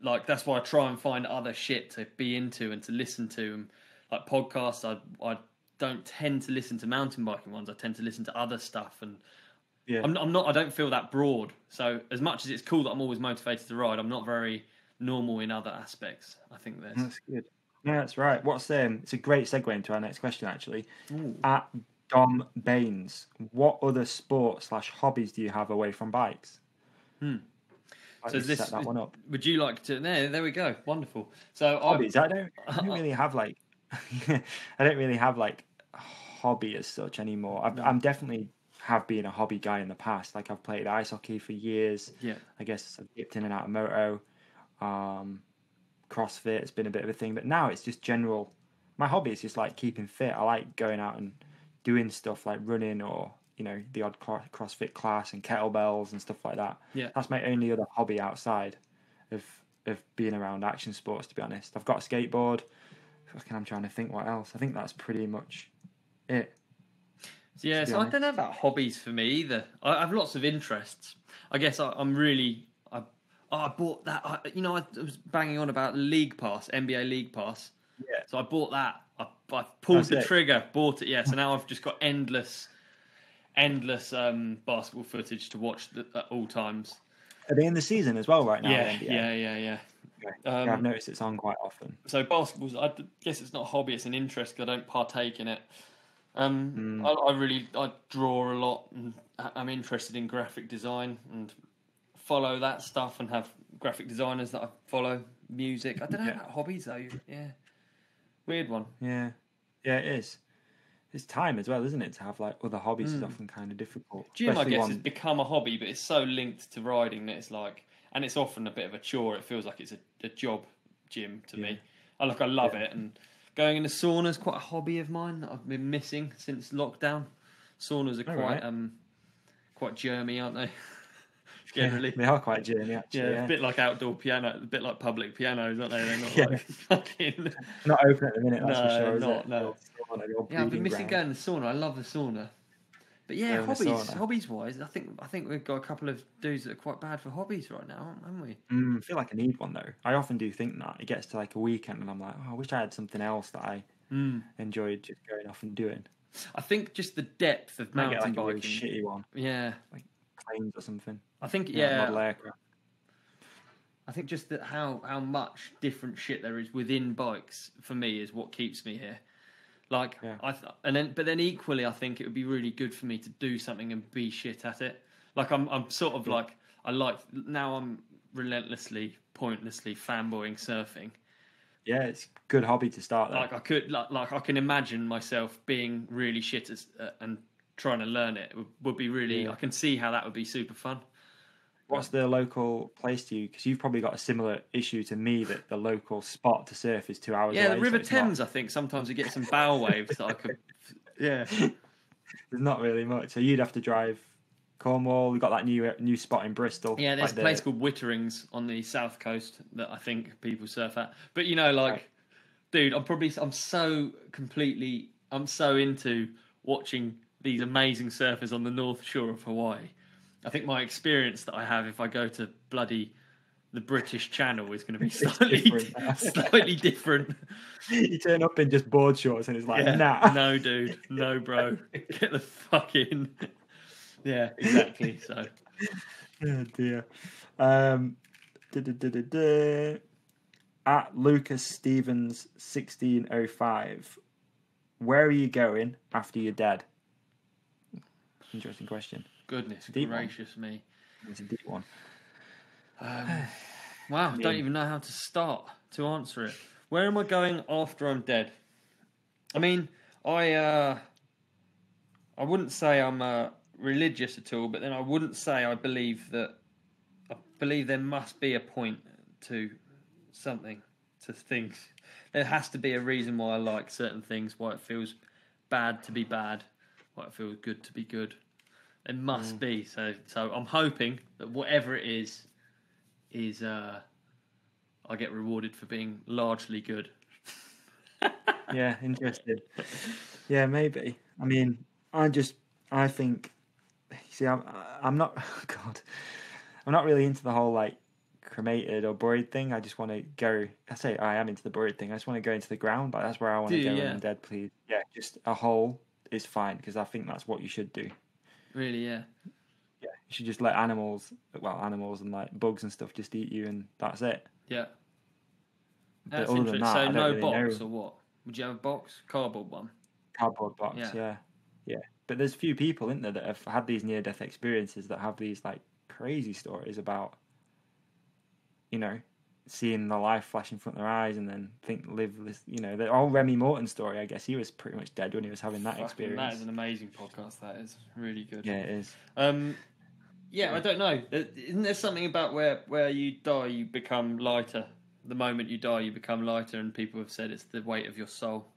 like that's why I try and find other shit to be into and to listen to. And like podcasts, I don't tend to listen to mountain biking ones. I tend to listen to other stuff, and Yeah. I'm not. I don't feel that broad. So as much as it's cool that I'm always motivated to ride, I'm not very normal in other aspects. I think there's. That's good. Yeah, that's right. It's a great segue into our next question, actually. Ooh. At Dom Baines, what other sports / hobbies do you have away from bikes? So Let's set that one up. Would you like to? There we go. Wonderful. So Hobbies. I don't really have like. I don't really have like a hobby as such anymore. I'm definitely have been a hobby guy in the past. Like I've played ice hockey for years. Yeah. I guess I've dipped in and out of moto. CrossFit has been a bit of a thing, but now it's just general. My hobby is just like keeping fit. I like going out and doing stuff like running or the odd CrossFit class and kettlebells and stuff like that. Yeah. That's my only other hobby outside of being around action sports. To be honest, I've got a skateboard. I'm trying to think what else. I think that's pretty much it. Yeah, so I don't know about hobbies for me either. I have lots of interests. I guess I'm really. I bought that. I was banging on about League Pass, NBA League Pass. Yeah. So I bought that. I pulled the trigger, bought it. Yeah. So now I've just got endless basketball footage to watch at all times. Are they in the season as well right now? Yeah, the NBA? yeah. Okay. I've noticed it's on quite often. So basketball's, I guess it's not a hobby, it's an interest because I don't partake in it. I draw a lot and I'm interested in graphic design and follow that stuff and have graphic designers that I follow, music. I don't know about hobbies though. Yeah. Weird one. Yeah. Yeah, it is. It's time as well, isn't it? To have like other hobbies is often kind of difficult. Gym, I guess, has become a hobby, but it's so linked to riding that it's like, and it's often a bit of a chore. It feels like it's a job gym to me. I love it, and going in the sauna is quite a hobby of mine that I've been missing since lockdown. Saunas are quite germy, aren't they? Generally, they are quite germy. Actually, yeah, a bit like outdoor piano, a bit like public pianos, aren't they? They're not like fucking not open at the minute. That's for sure. No. Yeah, I've been missing going to the sauna. I love the sauna. But yeah, hobbies wise, I think we've got a couple of dudes that are quite bad for hobbies right now, haven't we? I feel like I need one though. I often do think that it gets to like a weekend and I'm like, I wish I had something else that I enjoyed just going off and doing. I think just the depth of mountain biking. A really shitty one. Yeah, like planes or something. I think model aircraft. I think just that how much different shit there is within bikes for me is what keeps me here. Like but then equally, I think it would be really good for me to do something and be shit at it. Like I'm sort of like now I'm relentlessly, pointlessly fanboying surfing. Yeah, it's a good hobby to start. Though. Like I could like I can imagine myself being really shit and trying to learn it would be really. Yeah. I can see how that would be super fun. What's the local place to you? Because you've probably got a similar issue to me that the local spot to surf is 2 hours away. Yeah, the River Thames, I think, sometimes you get some bow waves that I could... Yeah. There's not really much. So you'd have to drive Cornwall. We've got that new spot in Bristol. Yeah, there's a place called Witterings on the south coast that I think people surf at. But, dude, I'm so into watching these amazing surfers on the north shore of Hawaii. I think my experience that I have if I go to bloody the British Channel is going to be slightly different. You turn up in just board shorts and it's like, nah. No, dude. No, bro. Get the fuck in. Yeah, exactly. So. Oh, dear. At Lucas Stevens 1605, where are you going after you're dead? Interesting question. Goodness gracious me. It's a deep one. Wow, I don't even know how to start to answer it. Where am I going after I'm dead? I mean, I wouldn't say I'm religious at all, but then I wouldn't say I believe there must be a point to something, to things. There has to be a reason why I like certain things, why it feels bad to be bad, why it feels good to be good. It must be. So I'm hoping that whatever it is I get rewarded for being largely good. Yeah, interesting. Yeah, maybe. I mean, I think. See, I'm not. God, I'm not really into the whole like cremated or buried thing. I just want to go. I say I am into the buried thing. I just want to go into the ground. Like that's where I want to go when I'm dead. Please, yeah, just a hole is fine because I think that's what you should do. Really, yeah. Yeah, you should just let animals and like bugs and stuff just eat you, and that's it. Yeah. But That's other interesting. than that, So I don't no really box know. or what? Would you have a box? Cardboard one. Cardboard box, Yeah. yeah. But there's few people, isn't there, that have had these near-death experiences that have these like crazy stories about, you know, seeing the life flash in front of their eyes and then live this, you know, the old Remy Morton story. I guess he was pretty much dead when he was having that experience. That is an amazing podcast. That is really good. Yeah, it is. Yeah, I don't know. Isn't there something about where you die, you become lighter? The moment you die, you become lighter, and people have said it's the weight of your soul.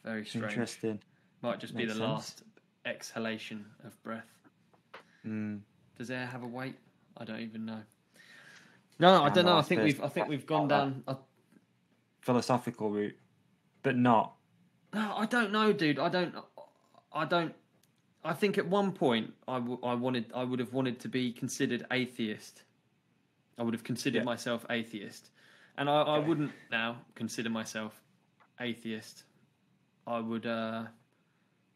Very strange. Interesting. Might just Makes be the sense. last exhalation of breath. Does air have a weight? I don't even know. No, I don't know. I think we've gone down a philosophical route, but not. No, I don't know, dude. I don't. I think at one point I would have wanted to be considered atheist. I would have considered myself atheist, and I wouldn't now consider myself atheist. I would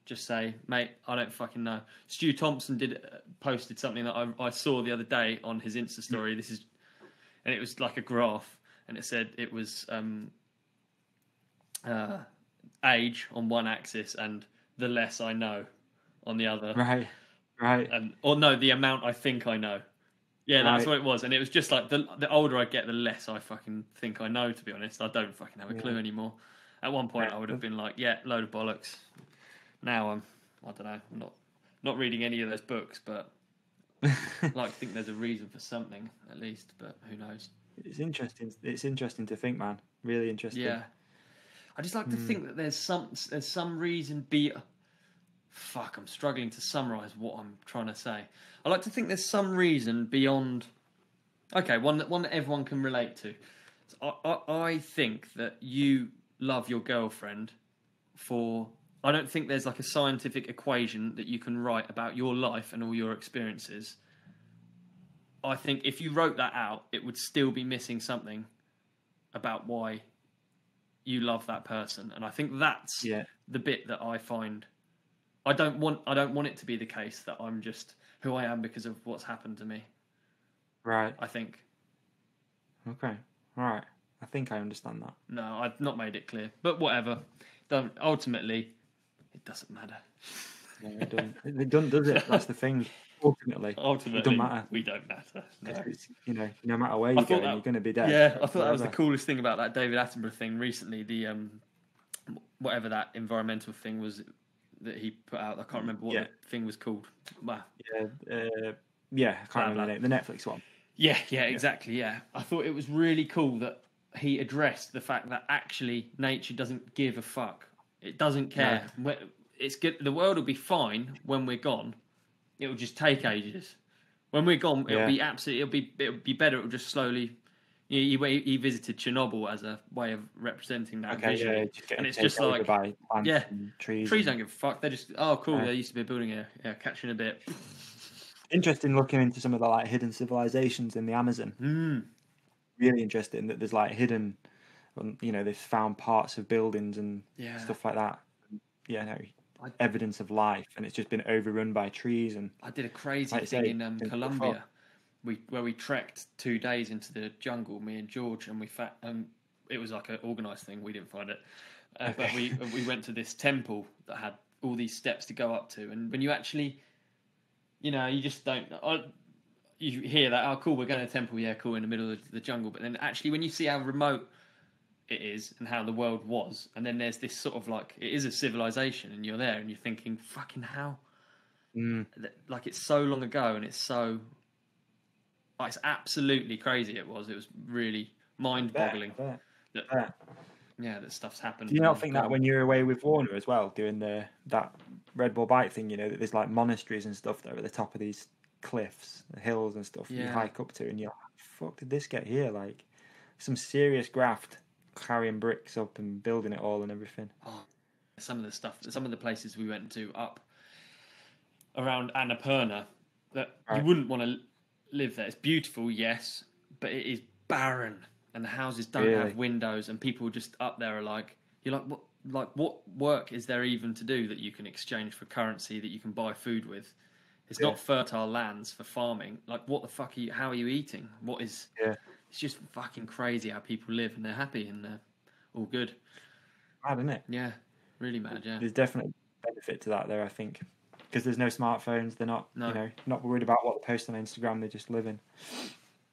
just say, mate, I don't fucking know. Stu Thompson posted something that I saw the other day on his Insta story. And it was like a graph, and it said it was age on one axis and the less I know on the other. Right. The amount I think I know. Yeah, that's what it was. And it was just like the older I get, the less I fucking think I know, to be honest. I don't fucking have a clue anymore. At one point, I would have been like, yeah, load of bollocks. Now I don't know, I'm not reading any of those books, but I like to think there's a reason for something, at least, but who knows. It's interesting. It's interesting to think, man. Really interesting. Yeah. I just like to think that there's some reason Fuck, I'm struggling to summarise what I'm trying to say. I like to think there's some reason beyond... Okay, one that everyone can relate to. So I think that you love your girlfriend for... I don't think there's like a scientific equation that you can write about your life and all your experiences. I think if you wrote that out, it would still be missing something about why you love that person. And I think that's the bit that I find... I don't want it to be the case that I'm just who I am because of what's happened to me. Right. I think. Okay. All right. I think I understand that. No, I've not made it clear. But whatever. Ultimately, it doesn't matter. No, it doesn't. It doesn't, does it? That's the thing. Ultimately, it doesn't matter. We don't matter. No. No matter where you go, you're going to be dead. Yeah, I thought that was the coolest thing about that David Attenborough thing recently. The whatever that environmental thing was that he put out. I can't remember what the thing was called. Wow. Yeah, I can't remember the name. The Netflix one. Yeah, exactly. Yeah, I thought it was really cool that he addressed the fact that actually nature doesn't give a fuck. It doesn't care. No. It's good. The world will be fine when we're gone. It will just take ages. When we're gone, it'll be absolutely. It'll be better. It'll just slowly. He visited Chernobyl as a way of representing that visually, and it's just like trees don't give a fuck. They're just cool. There used to be a building here. Yeah, catching a bit. Interesting looking into some of the like hidden civilizations in the Amazon. Really interesting that there's like hidden, they've found parts of buildings and stuff like that. Evidence of life, and it's just been overrun by trees. And I did a crazy thing in Colombia, where we trekked 2 days into the jungle, me and George, and it was like an organised thing. We didn't find it, but we went to this temple that had all these steps to go up to, and when you actually, you just don't. You hear that, cool, we're going to a temple, cool, in the middle of the jungle, but then actually when you see how remote it is and how the world was, and then there's this sort of like, it is a civilization, and you're there and you're thinking, fucking how? Like it's so long ago, and it's absolutely crazy. It was really mind-boggling. That stuff's happened. Do you not think that when you're away with Warner as well, doing that Red Bull bike thing, that there's like monasteries and stuff that are at the top of these cliffs, the hills and stuff you hike up to, and you're like, fuck, did this get here? Like some serious graft, carrying bricks up and building it all and everything. Some of the places we went to up around Annapurna, that you wouldn't want to live there. It's beautiful, yes, but it is barren, and the houses don't have windows, and people just up there are like, you're like, what? Like, what work is there even to do that you can exchange for currency that you can buy food with? It's not fertile lands for farming. Like, what the fuck are you? How are you eating? What is? Yeah. It's just fucking crazy how people live, and they're happy and they're all good. Mad, isn't it? Yeah, really mad. Yeah. There's definitely benefit to that there, I think, because there's no smartphones. They're not, not worried about what they post on Instagram. They just live in.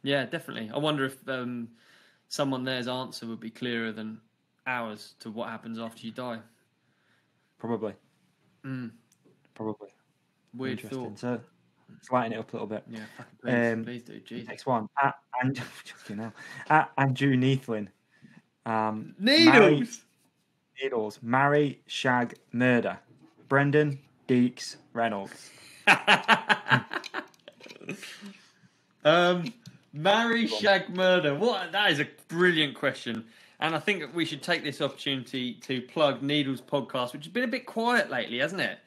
Yeah, definitely. I wonder if someone there's answer would be clearer than ours to what happens after you die. Probably. Probably. Weird thought. So let's lighten it up a little bit. Yeah, fucking please do. Jesus. Next one. At Andrew Neathlin. Needles. Marry, shag, murder. Brendan, Deeks, Reynolds. Marry, shag, murder. What? That is a brilliant question. And I think we should take this opportunity to plug Needle's podcast, which has been a bit quiet lately, hasn't it?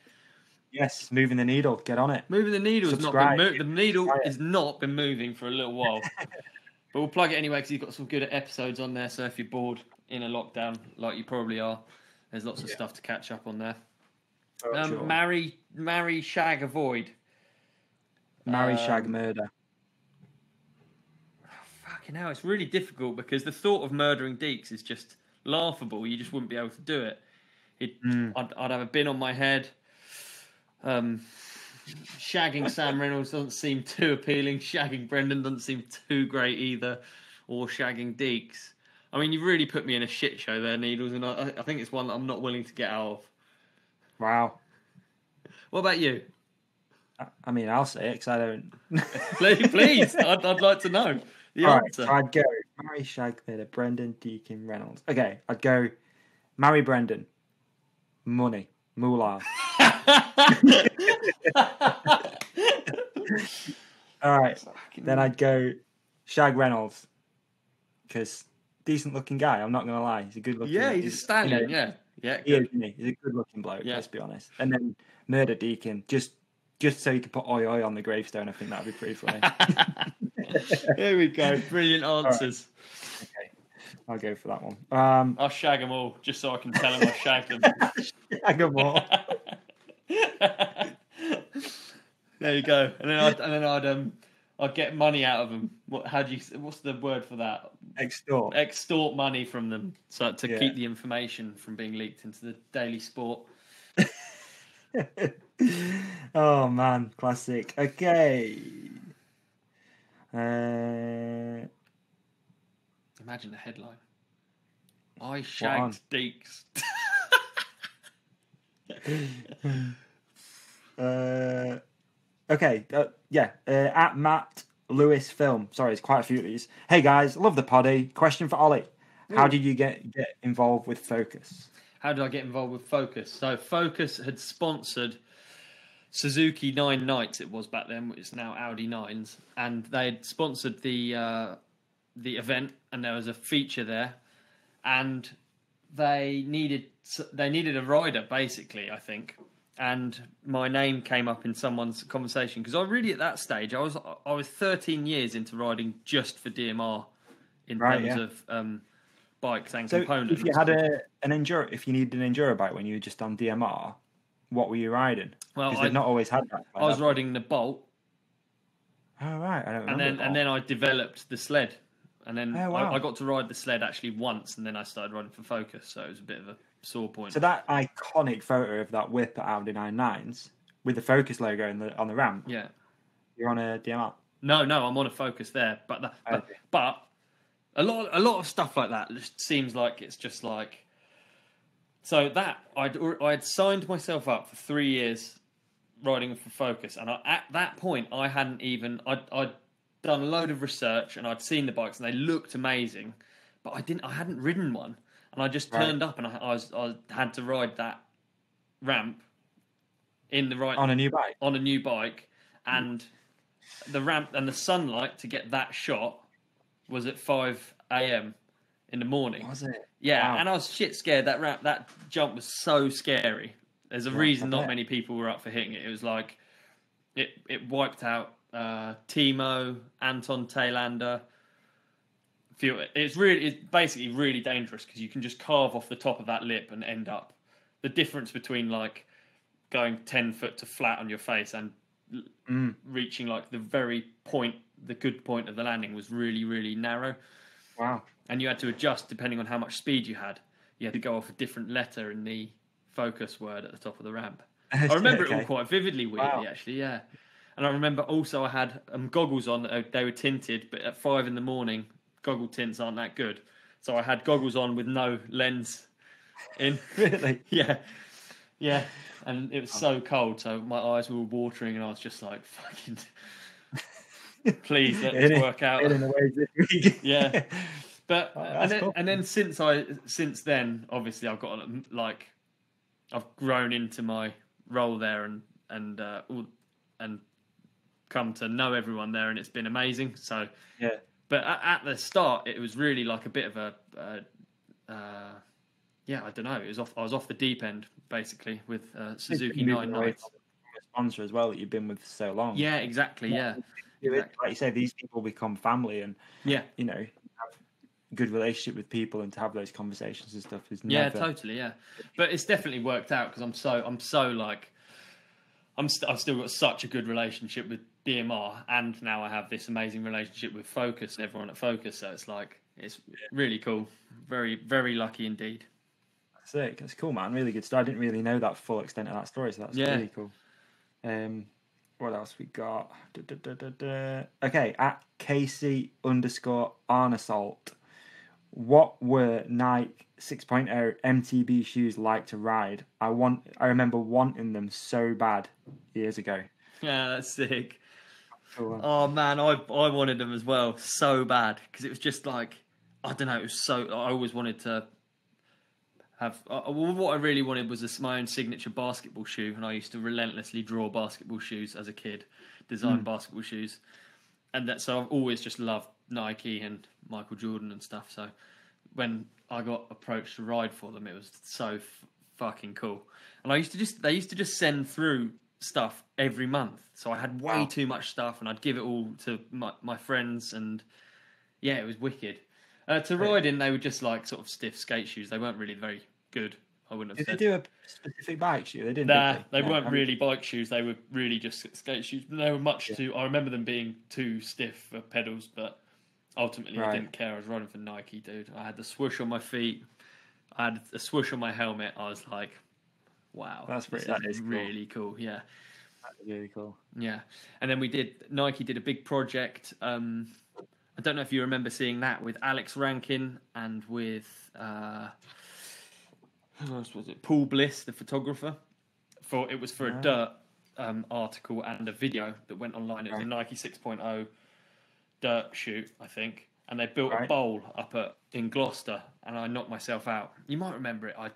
Yes, moving the needle. Get on it. Moving the needle has not been the needle has not been moving for a little while. But we'll plug it anyway because he's got some good episodes on there. So if you're bored in a lockdown, like you probably are, there's lots of stuff to catch up on there. Sure. Marry, shag, avoid. Marry, shag, murder. Fucking hell, it's really difficult because the thought of murdering Deeks is just laughable. You just wouldn't be able to do it. I'd have a bin on my head. Shagging Sam Reynolds doesn't seem too appealing. Shagging Brendan doesn't seem too great either. Or shagging Deeks. I mean, you really put me in a shit show there, Needles, and I think it's one that I'm not willing to get out of. Wow. What about you? I mean, I'll say it because I don't... Please. I'd like to know the answer. So I'd go marry, shag, murder, Brendan, Deakin, Reynolds. Okay, I'd go marry Brendan. Money. Moolah. All right. Then I'd go shag Reynolds because decent looking guy. I'm not gonna lie, he's a good looking. Yeah, he's a stallion. Yeah. He's a good looking bloke. Yeah. Let's be honest. And then murder Deacon just so you could put oi on the gravestone. I think that'd be pretty funny. Here we go. Brilliant answers. Right. Okay, I'll go for that one. I'll shag them all just so I can tell him I shagged them. Shag them all. There you go. And then I'd get money out of them. What's the word for that? Extort money from them, so to keep the information from being leaked into the Daily Sport. Oh man, classic. Okay. Imagine the headline. I shagged Deeks. Okay. At Matt Lewis Film. Sorry, it's quite a few of these. Hey guys, love the poddy. Question for Ollie. How did you get involved with Focus? How did I get involved with Focus? So Focus had sponsored Suzuki 9 Nights, it was back then, which is now Audi 9s, and they had sponsored the event, and there was a feature there, and they needed a rider, basically, I think, and my name came up in someone's conversation because I really, at that stage, I was 13 years into riding just for DMR in terms of bikes and components. If you had if you needed an enduro bike when you were just on DMR, what were you riding? Well, because they've not always had that. I was riding the Bolt. Oh right, I don't remember. And then I developed the sled, and then I got to ride the sled actually once, and then I started riding for Focus, so it was a bit of a sore point. So that iconic photo of that whip at Audi 9s with the Focus logo on the ramp. Yeah, you're on a DMR. No, I'm on a Focus there, but a lot of stuff like that just seems like it's just like. So that I'd signed myself up for 3 years riding for Focus, and at that point I hadn't even I'd done a load of research and I'd seen the bikes and they looked amazing, but I hadn't ridden one, and I just turned up and I had to ride that ramp on a new bike, and the ramp and the sunlight to get that shot was at 5 a.m. in the morning. Was it? Yeah, wow. And I was shit scared. That jump was so scary. There's a reason not many people were up for hitting it. It was like it wiped out Timo, Anton Taylander, it's basically really dangerous because you can just carve off the top of that lip and end up. The difference between like going 10 foot to flat on your face and reaching like the very point, the good point of the landing was really, really narrow. Wow. And you had to adjust depending on how much speed you had. You had to go off a different letter in the focus word at the top of the ramp. I remember it all quite vividly, weirdly, actually, yeah. And I remember also I had goggles on. They were tinted, but at 5 a.m, goggle tints aren't that good. So I had goggles on with no lens in. Really? Yeah. Yeah. And it was so cold, so my eyes were watering, and I was just like, fucking... Please let this work out. Yeah. But and then since then, obviously, I've got I've grown into my role there and come to know everyone there, and it's been amazing. So yeah. But at the start, it was really like a bit of a I don't know. I was off the deep end basically with Suzuki 99. Sponsor as well that you've been with for so long. Yeah, exactly. Yeah. Like you say, these people become family, and have a good relationship with people, and to have those conversations and stuff is never... totally, yeah. But it's definitely worked out because I'm so like I've still got such a good relationship with DMR, and now I have this amazing relationship with Focus and everyone at Focus. So it's like it's really cool. Very, very lucky indeed. Sick. That's cool, man. Really good story. I didn't really know that full extent of that story, so that's really cool. What else we got? Okay, at Casey_Arnesault. What were Nike 6.0 MTB shoes like to ride? I remember wanting them so bad years ago. Yeah, that's sick. Cool. Oh man, I wanted them as well so bad because it was just like, I don't know, it was so... I always wanted to have... what I really wanted was my own signature basketball shoe, and I used to relentlessly draw basketball shoes as a kid, design basketball shoes, and so I've always just loved Nike and Michael Jordan and stuff. So when I got approached to ride for them, it was so fucking cool. And they used to just send through stuff every month, so I had way too much stuff, and I'd give it all to my friends, and yeah, it was wicked. To ride in, they were just like sort of stiff skate shoes. They weren't really very good. I wouldn't have said. Did they do a specific bike shoe? They didn't. Nah, they weren't really bike shoes. They were really just skate shoes. They were much too... I remember them being too stiff for pedals, but ultimately I didn't care. I was riding for Nike, dude. I had the swoosh on my feet. I had a swoosh on my helmet. I was like, wow. That is really cool. Yeah. That's really cool. Yeah. And then Nike did a big project. I don't know if you remember seeing that with Alex Rankin and with... who else was it? Paul Bliss, the photographer. It was for a dirt article and a video that went online. It was a Nike 6.0 dirt shoot, I think. And they built a bowl up in Gloucester, and I knocked myself out. You might remember it. I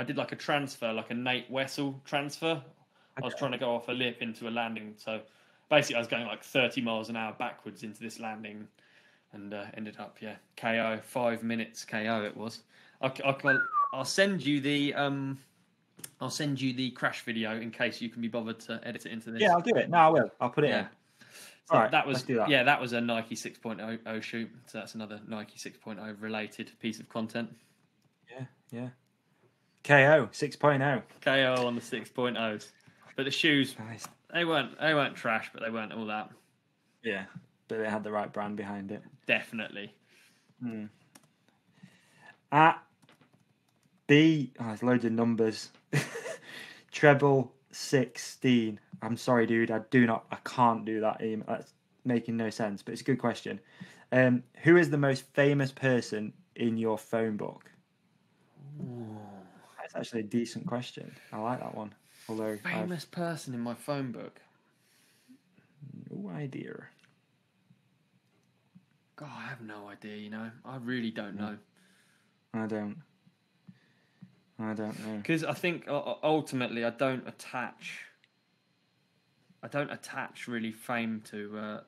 did like a transfer, like a Nate Wessel transfer. I was trying to go off a lip into a landing. So basically I was going like 30 miles an hour backwards into this landing, and ended up, KO. 5 minutes KO it was. I'll send you the crash video in case you can be bothered to edit it into this. Yeah, I'll do it. No, I will. I'll put it in. So all right, let's do that. Yeah, that was a Nike 6.0 shoot. So that's another Nike 6.0 related piece of content. Yeah. KO 6.0. KO on the 6.0s. But the shoes, they weren't trash, but they weren't all that. Yeah, but they had the right brand behind it. Definitely. At there's loads of numbers. Treble 16. I'm sorry, dude. I can't do that email. That's making no sense, but it's a good question. Who is the most famous person in your phone book? Ooh. That's actually a decent question. I like that one. Although famous person in my phone book. No idea. God, I have no idea. I really don't know. I don't know. Because I think ultimately I don't attach really fame to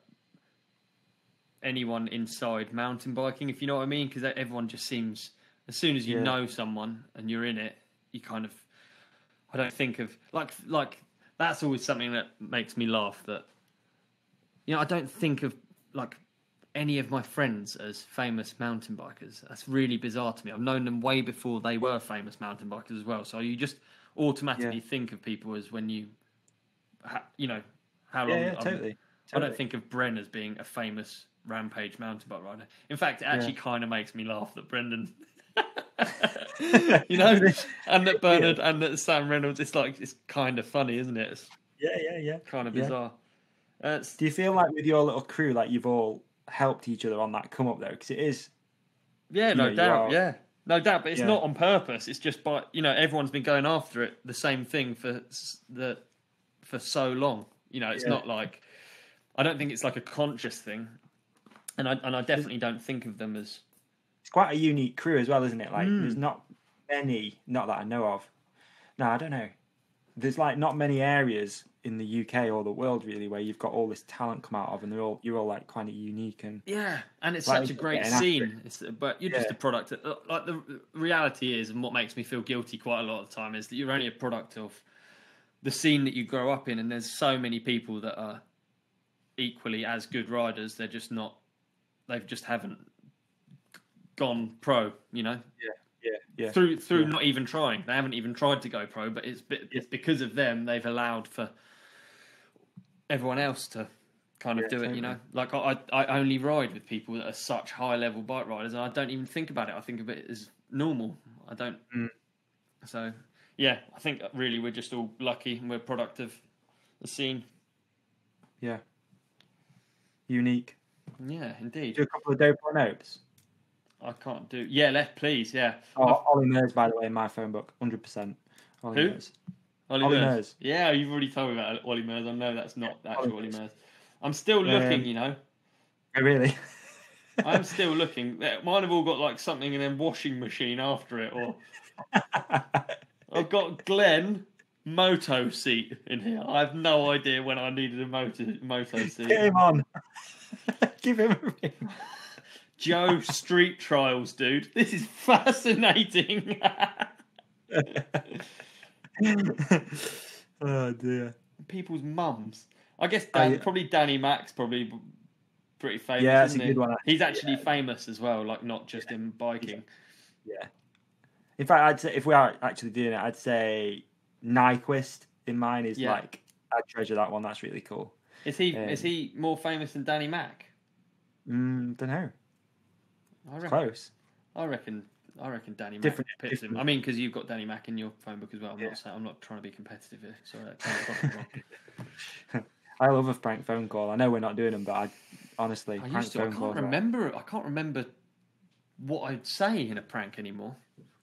anyone inside mountain biking, if you know what I mean. Because everyone just seems, as soon as you know someone and you're in it, you kind of... I don't think of... Like that's always something that makes me laugh, that... I don't think of, like, any of my friends as famous mountain bikers. That's really bizarre to me. I've known them way before they were famous mountain bikers as well. So you just automatically think of people as when you, you know, how long. Yeah, totally. I don't think of Bren as being a famous Rampage mountain bike rider. In fact, it actually kind of makes me laugh that Brendan, you know, and that Bernard and that Sam Reynolds. It's kind of funny, isn't it? It's kind of bizarre. Do you feel like with your little crew, like you've all helped each other on that come up though? Because it is. Yeah, no doubt. Yeah, no doubt. But it's not on purpose. It's just by everyone's been going after it the same thing for so long. You know, it's not like I don't think it's like a conscious thing, and I definitely don't think of them as. It's quite a unique crew as well, isn't it? Like there's not many, not that I know of. No, I don't know. There's like not many areas in the UK or the world really where you've got all this talent come out of, and you're all like kind of unique and and it's like, such a great scene. But you're just a product. Like the reality is, and what makes me feel guilty quite a lot of the time is that you're only a product of the scene that you grow up in, and there's so many people that are equally as good riders. They're just not. They just haven't gone pro. You know. Yeah. Through not even trying. They haven't even tried to go pro, but it's because of them they've allowed for everyone else to kind of do it, you know. Like I only ride with people that are such high level bike riders, and I don't even think about it. I think of it as normal. I don't. So I think really we're just all lucky and we're a product of the scene. Yeah. Unique. Yeah, indeed. Do a couple of dope notes. I can't do. Yeah, please. Yeah. Oh, Olly Mers, by the way, in my phone book, 100%. Olly Mers. Olly Mers. Yeah, you've already told me about Olly Mers. I know that's not actual Olly Mers. I'm still looking, you know. Oh, really? I'm still looking. Mine have all got like something in a washing machine after it, or I've got Glenn Moto seat in here. I have no idea when I needed a moto seat. Get him on. Give him a ring. Joe Street Trials, dude. This is fascinating. Oh dear. People's mums. I guess probably Danny Mack's probably pretty famous. Yeah, that's isn't a good one. He's actually famous as well, like not just in biking. Yeah. In fact, I'd say if we are actually doing it, I'd say Nyquist in mine is like I treasure that one. That's really cool. Is he more famous than Danny Mack? Don't know. Close. I reckon Danny Mack pips him. I mean, because you've got Danny Mack in your phone book as well. I'm not trying to be competitive here. Sorry, that came across wrong. I love a prank phone call. I know we're not doing them, but I can't remember what I'd say in a prank anymore.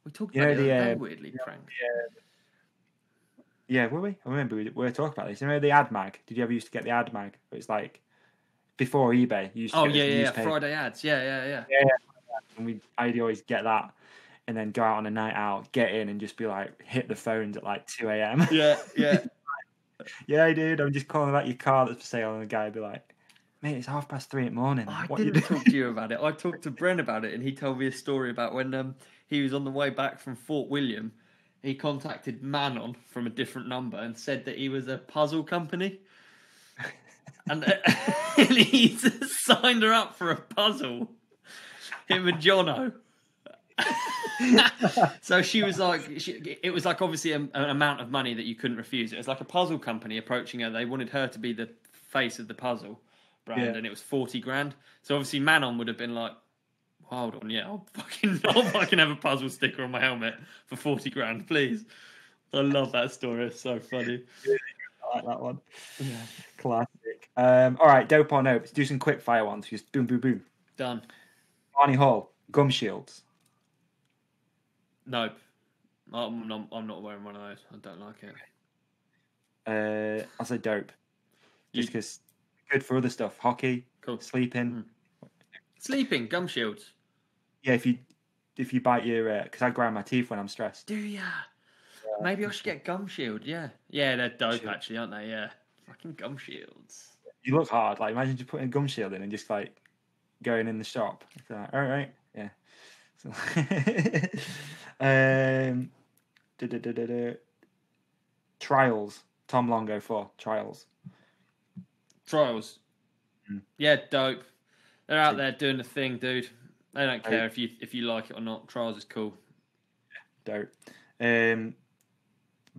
We talked about it weirdly prank. Yeah, were we? I remember we were talking about this. You know the ad mag? Did you ever used to get the ad mag? It's like before eBay. You used to newspaper. Friday ads. Yeah. And I'd always get that, and then go out on a night out, get in, and just be like, hit the phones at like 2 a.m. Yeah. Yeah, dude, I'm just calling about your car that's for sale, and the guy would be like, mate, it's 3:30 in the morning. I didn't talk to you about it. I talked to Bren about it, and he told me a story about when he was on the way back from Fort William. He contacted Manon from a different number and said that he was a puzzle company. And he signed her up for a puzzle. Him and Jono. So she was like, it was like obviously an amount of money that you couldn't refuse. It was like a puzzle company approaching her. They wanted her to be the face of the puzzle brand, and it was 40 grand. So obviously Manon would have been like, hold on, I'll fucking have a puzzle sticker on my helmet for 40 grand, please. I love that story. It's so funny. I like that one. Yeah. Classic. All right, dope or no? Let's do some quick fire ones. Just boom, boom, boom. Done. Barney Hall, gum shields. Nope. I'm not wearing one of those. I don't like it. I'll say dope. Just because good for other stuff. Hockey, cool. Sleeping. Sleeping, gum shields. Yeah, if you bite your... Because I grind my teeth when I'm stressed. Do ya? Maybe I should get gum shield, yeah. Yeah, they're dope actually, aren't they? Yeah. Fucking gum shields. You look hard. Like, imagine just putting a gum shield in and just like going in the shop. It's like, all right, yeah. So, Trials. Tom Longo 4. Trials. Yeah, dope. They're out there doing the thing, dude. They don't care if you like it or not. Trials is cool. Dope.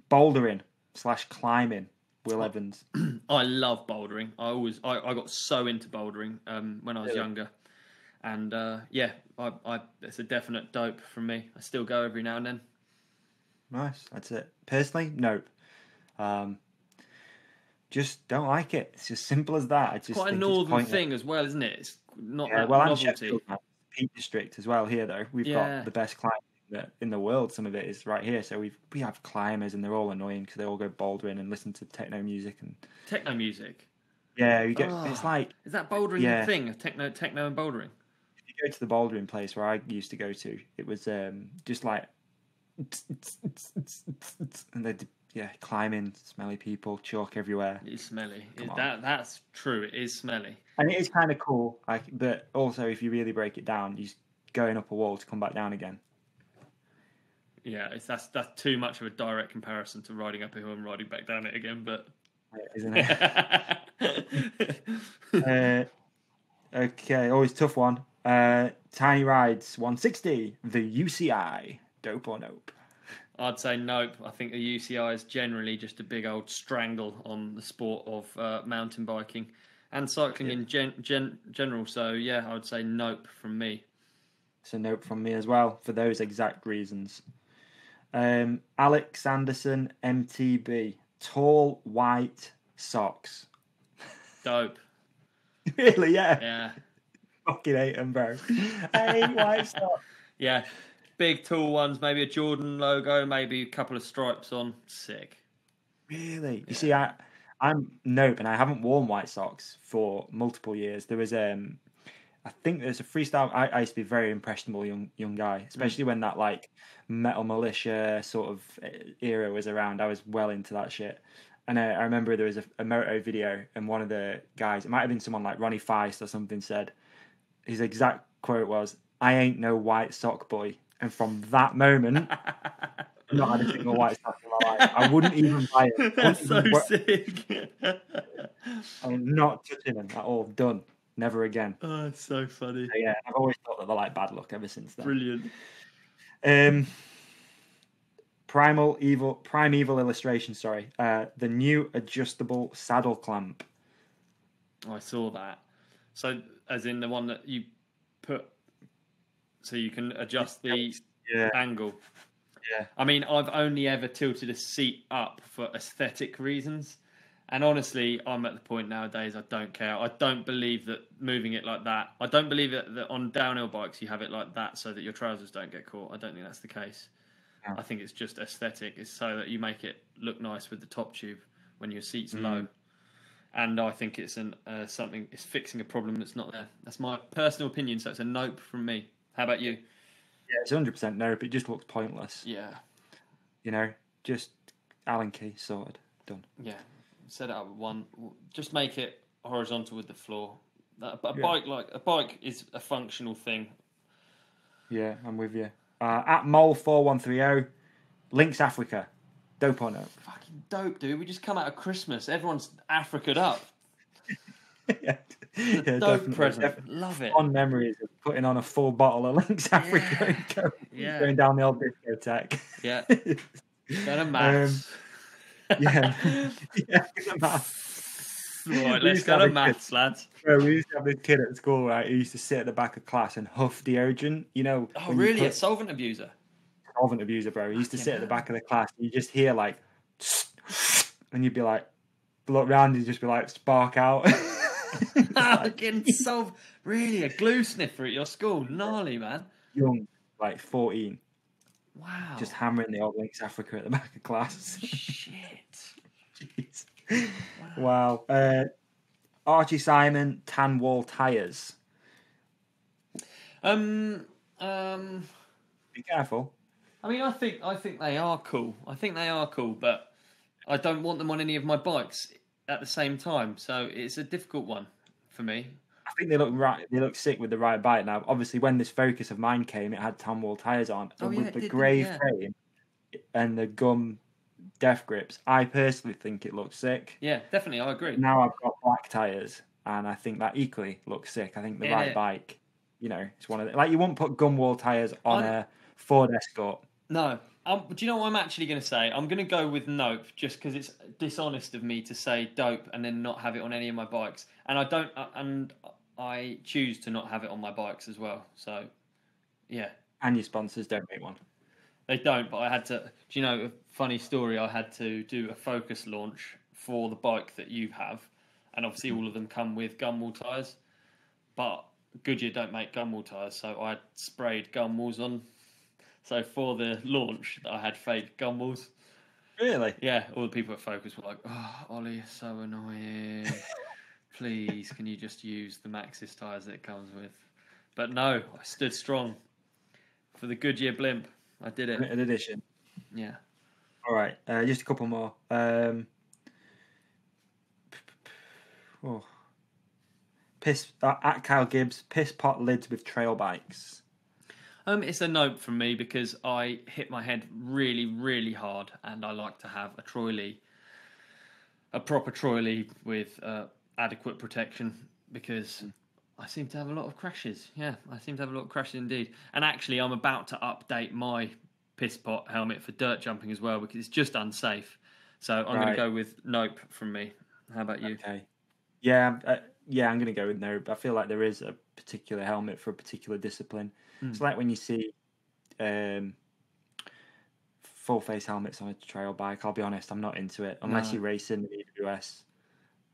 Bouldering / climbing. Will Evans. I love bouldering. I got so into bouldering when I was younger, and it's a definite dope from me. I still go every now and then. Nice. That's it. Personally, nope. Just don't like it. It's as simple as that. It's quite a northern thing as well, isn't it? It's not that novelty. Peak District as well here, though. We've got the best climbing in the world. Some of it is right here. So we have climbers, and they're all annoying because they all go bouldering and listen to techno music. Techno music? Yeah, you get. It's like, is that bouldering thing? Techno and bouldering? If you go to the bouldering place where I used to go to, it was just like, and they climbing, smelly people, chalk everywhere. It's smelly. That's true. It is smelly, and it is kind of cool. But also, if you really break it down, you're going up a wall to come back down again. Yeah, that's too much of a direct comparison to riding up a hill and riding back down it again, but isn't it? Okay, always tough one. Tiny Rides 160, the UCI, dope or nope? I'd say nope. I think the UCI is generally just a big old strangle on the sport of mountain biking and cycling in general. So yeah, I would say nope from me. It's a nope from me as well for those exact reasons. Alex Anderson, MTB, tall white socks. Dope. Really? Yeah. Yeah. Fucking hate them, bro. I hate white socks. Yeah. Big tall ones, maybe a Jordan logo, maybe a couple of stripes on. Sick. Really? Yeah. You see, I'm nope, and I haven't worn white socks for multiple years. There was I think there's a freestyle. I used to be a very impressionable young guy, especially when that like Metal Militia sort of era was around. I was well into that shit. And I remember there was a moto video, and one of the guys, it might have been someone like Ronnie Feist or something, said his exact quote was, "I ain't no white sock boy." And from that moment, I've not had a single white sock in my life. I wouldn't even buy it. That's so sick. I'm not touching them at all. Done. Never again. Oh, it's so funny. So, yeah, I've always thought that they're like bad luck ever since then. Brilliant. Primal Evil illustration. Sorry, the new adjustable saddle clamp. I saw that. So, as in the one that you put, so you can adjust the angle. Yeah. I mean, I've only ever tilted a seat up for aesthetic reasons. And honestly, I'm at the point nowadays, I don't care. I don't believe that moving it like that. I don't believe that on downhill bikes you have it like that so that your trousers don't get caught. I don't think that's the case. Yeah. I think it's just aesthetic. It's so that you make it look nice with the top tube when your seat's low. And I think it's it's fixing a problem that's not there. That's my personal opinion, so it's a nope from me. How about you? Yeah, it's 100% nope. It just looks pointless. Yeah. You know, just Allen key sorted. Done. Yeah. Set it up with one. Just make it horizontal with the floor. A bike is a functional thing. Yeah, I'm with you. At Mole4130, Links Africa. Dope or no? Fucking dope, dude. We just come out of Christmas. Everyone's Africa'd up. Yeah, dope present. Love it. Fond memories of putting on a full bottle of Links Africa and going down the old discotheque. Yeah. Go to maths. Yeah. Right, let's go to maths, lads. Bro, we used to have this kid at school, right? Who used to sit at the back of class and huff deodorant. You know. Oh, really? A solvent abuser? Solvent abuser, bro. He used to sit at the back of the class. And you just hear like, and you'd be like, look round and just be like, spark out. Really, a glue sniffer at your school? Gnarly, man. Young, like 14. Wow. Just hammering the old Links Africa at the back of class. Shit. Jeez. Wow. Archie Simon, tan wall tyres. Be careful. I mean, I think they are cool. But I don't want them on any of my bikes at the same time. So it's a difficult one for me. I think they look right. They look sick with the right bike. Now, obviously, when this Focus of mine came, it had tan wall tyres on, and with the grey frame and the gum death grips. I personally think it looks sick. Yeah, definitely, I agree. Now I've got black tyres, and I think that equally looks sick. I think the Yeah. right bike, it's one of the, like, you wouldn't put gumwall tyres on a Ford Escort. No. Do you know what I'm actually going to say? I'm going to go with nope, just because it's dishonest of me to say dope and then not have it on any of my bikes. And I choose to not have it on my bikes as well. So, yeah. And your sponsors don't make one. They don't, but I had to. Do you know a funny story? I had to do a Focus launch for the bike that you have, and obviously all of them come with gumwall tyres, but Goodyear don't make gumwall tyres, so I sprayed gumwalls on. So for the launch, I had fake gumwalls. Really? Yeah, all the people at Focus were like, "Oh, Ollie, you're so annoying. Please, can you just use the Maxxis tyres that it comes with?" But no, I stood strong for the Goodyear blimp. I did it. Limited edition. Yeah. All right, just a couple more. At Kyle Gibbs, piss pot lids with trail bikes. It's a nope from me because I hit my head really, really hard, and I like to have a proper Trolley with adequate protection because I seem to have a lot of crashes. Yeah, I seem to have a lot of crashes indeed. And actually, I'm about to update my piss pot helmet for dirt jumping as well because it's just unsafe. So I'm going to go with nope from me. How about you? Okay. Yeah, I'm going to go with nope. I feel like there is a particular helmet for a particular discipline. It's like when you see full face helmets on a trail bike. I'll be honest, I'm not into it unless you race in the EWS.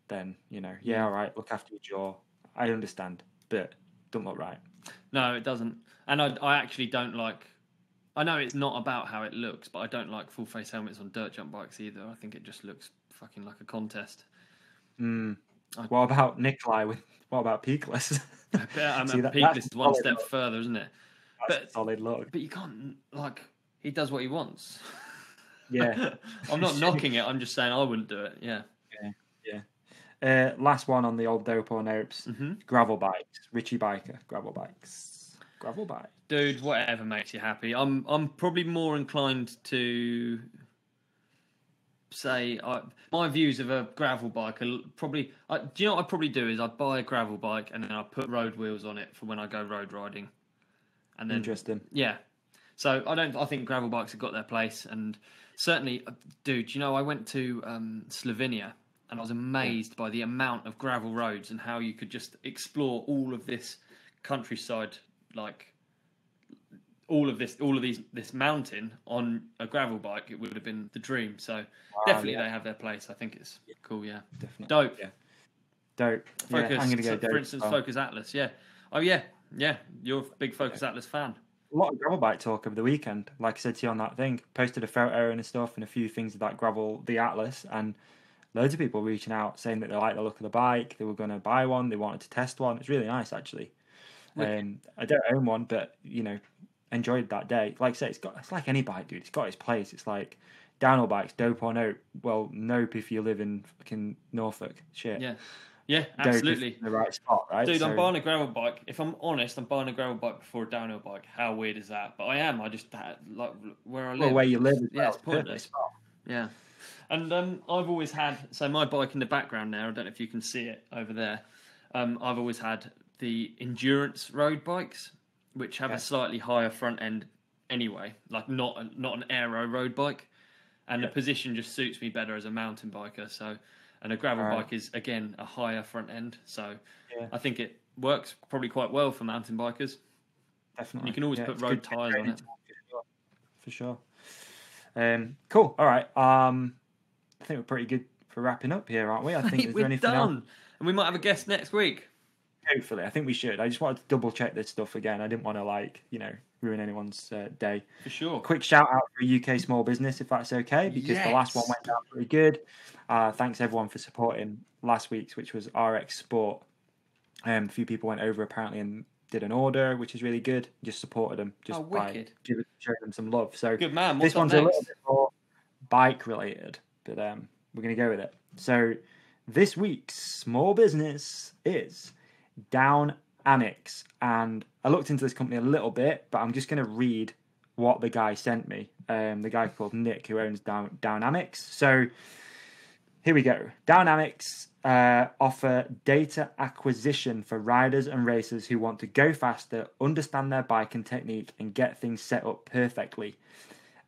Then all right, look after your jaw. I understand, but don't look right. No, it doesn't. And I actually don't like. I know it's not about how it looks, but I don't like full face helmets on dirt jump bikes either. I think it just looks fucking like a contest. What about Nikolai? What about peakless? Peakless is one step further, isn't it? That's a solid look. But you can't, he does what he wants. Yeah. I'm not knocking it. I'm just saying I wouldn't do it. Yeah. Last one on the old dope or nopes. Gravel bikes. Richie Biker. Gravel bikes. Gravel bike. Dude, whatever makes you happy. I'm probably more inclined to say my views of a gravel bike are probably. Do you know what I'd probably do is I'd buy a gravel bike and then I'd put road wheels on it for when I go road riding. And then, interesting. Yeah. So I think gravel bikes have got their place, and certainly, dude. I went to Slovenia, and I was amazed by the amount of gravel roads and how you could just explore all of this countryside, this mountain on a gravel bike. It would have been the dream. So definitely they have their place. I think it's cool. Yeah, definitely. Dope. Yeah. Dope. Focus. Yeah, I'm gonna go dope. For instance, Focus Atlas. Yeah. Oh yeah. Yeah. You're a big Focus Atlas fan. A lot of gravel bike talk over the weekend. Like I said to you on that thing, posted a photo and stuff and a few things about gravel, the Atlas, and loads of people reaching out saying that they like the look of the bike, they were going to buy one, they wanted to test one. It's really nice, actually. I don't own one, but enjoyed that day. Like I say, it's like any bike, dude. It's got its place. It's like downhill bikes, dope or nope. Well, nope if you live in fucking Norfolk. Shit. Yeah. Yeah, absolutely. The right spot, right? Dude, I'm buying a gravel bike. If I'm honest, I'm buying a gravel bike before a downhill bike. How weird is that? But I am. I just where I live. Well, where you live, it's pointless. Yeah, and I've always had my bike in the background there. I don't know if you can see it over there. I've always had the endurance road bikes, which have a slightly higher front end anyway, like not an aero road bike, and the position just suits me better as a mountain biker. So. And a gravel bike is, again, a higher front end. So I think it works probably quite well for mountain bikers. Definitely. And you can always put road tyres on it. For sure. Cool. All right. I think we're pretty good for wrapping up here, aren't we? I think we're done. And we might have a guest next week. Hopefully. I think we should. I just wanted to double check this stuff again. I didn't want to, ruin anyone's day. For sure. Quick shout out for a UK small business, if that's okay, because the last one went down pretty good. Thanks everyone for supporting last week's, which was RX Sport. A few people went over apparently and did an order, which is really good. Just supported them, just by showing them some love. So good man. This one's a little bit more bike related, but we're going to go with it. So this week's small business is Downamics, and I looked into this company a little bit, but I'm just going to read what the guy sent me. The guy called Nick, who owns Downamics. So Here we go. Downamics offer data acquisition for riders and racers who want to go faster, understand their bike and technique, and get things set up perfectly.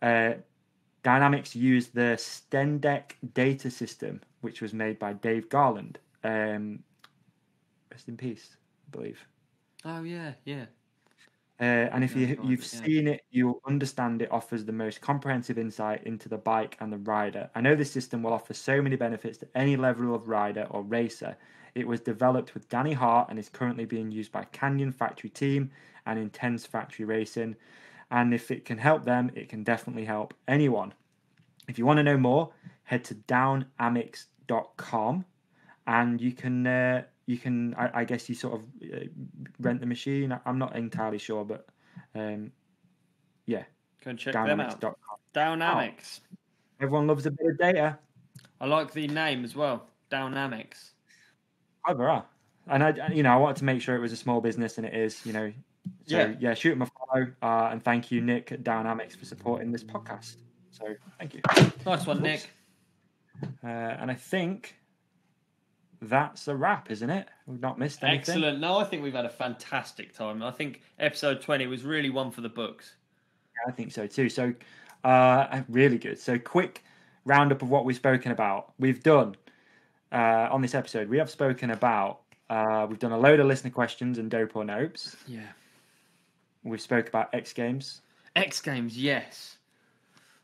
Dynamics used the Stendek data system, which was made by Dave Garland. Rest in peace, I believe. Oh, yeah. And if you've seen it, you'll understand it offers the most comprehensive insight into the bike and the rider. I know this system will offer so many benefits to any level of rider or racer. It was developed with Danny Hart and is currently being used by Canyon Factory Team and Intense Factory Racing. And if it can help them, it can definitely help anyone. If you want to know more, head to downamics.com and you can, I guess you sort of rent the machine. I'm not entirely sure, but yeah. Go and check them out. Downamics. Oh, everyone loves a bit of data. I like the name as well. Downamics. Overall. And I wanted to make sure it was a small business, and it is, So yeah, shoot them a follow, and thank you, Nick at Downamics, for supporting this podcast. So thank you. Nice one, Nick. And I think that's a wrap, isn't it? We've not missed anything. Excellent. No, I think we've had a fantastic time. I think episode 20 was really one for the books. Yeah, I think so too. So really good. So quick roundup of what we've spoken about. We've done on this episode, we have spoken about we've done a load of listener questions and dope or nopes. Yeah. We've spoke about X Games. X Games, yes.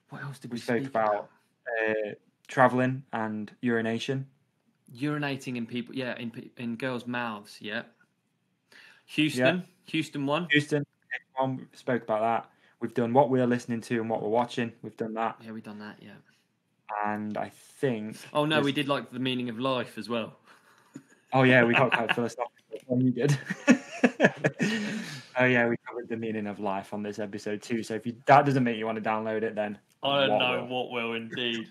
What else did we spoke about? Traveling and urination. Urinating in people, in girls' mouths, yeah. Houston won. Houston, we spoke about that. We've done what we're listening to and what we're watching. We've done that. Yeah, we've done that, yeah. And I think... Oh, no, we did like the meaning of life as well. Oh, yeah, we got quite philosophical. You did. Oh, yeah, we covered the meaning of life on this episode too. So if that doesn't make you want to download it, then... I don't know what will indeed.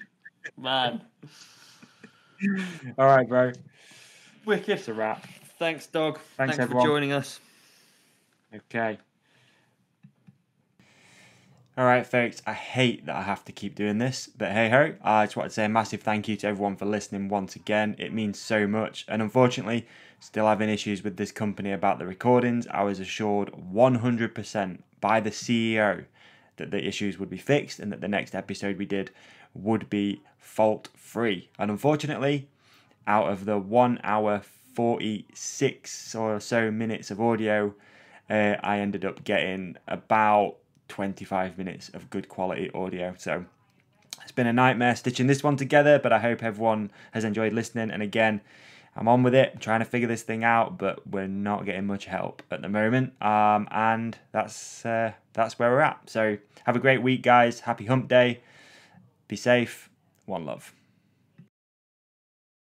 Man. All right, bro. Wicked. It's a wrap. Thanks, Dog. Thanks everyone. For joining us. Okay. All right, folks. I hate that I have to keep doing this, but hey ho. I just want to say a massive thank you to everyone for listening once again. It means so much. And unfortunately, still having issues with this company about the recordings. I was assured 100% by the CEO that the issues would be fixed and that the next episode we did would be fault-free. And unfortunately, out of the 1 hour 46 or so minutes of audio, I ended up getting about 25 minutes of good quality audio. So it's been a nightmare stitching this one together, but I hope everyone has enjoyed listening. And again, I'm on with it, trying to figure this thing out, but we're not getting much help at the moment. And that's where we're at. So have a great week, guys. Happy hump day. Be safe. One love.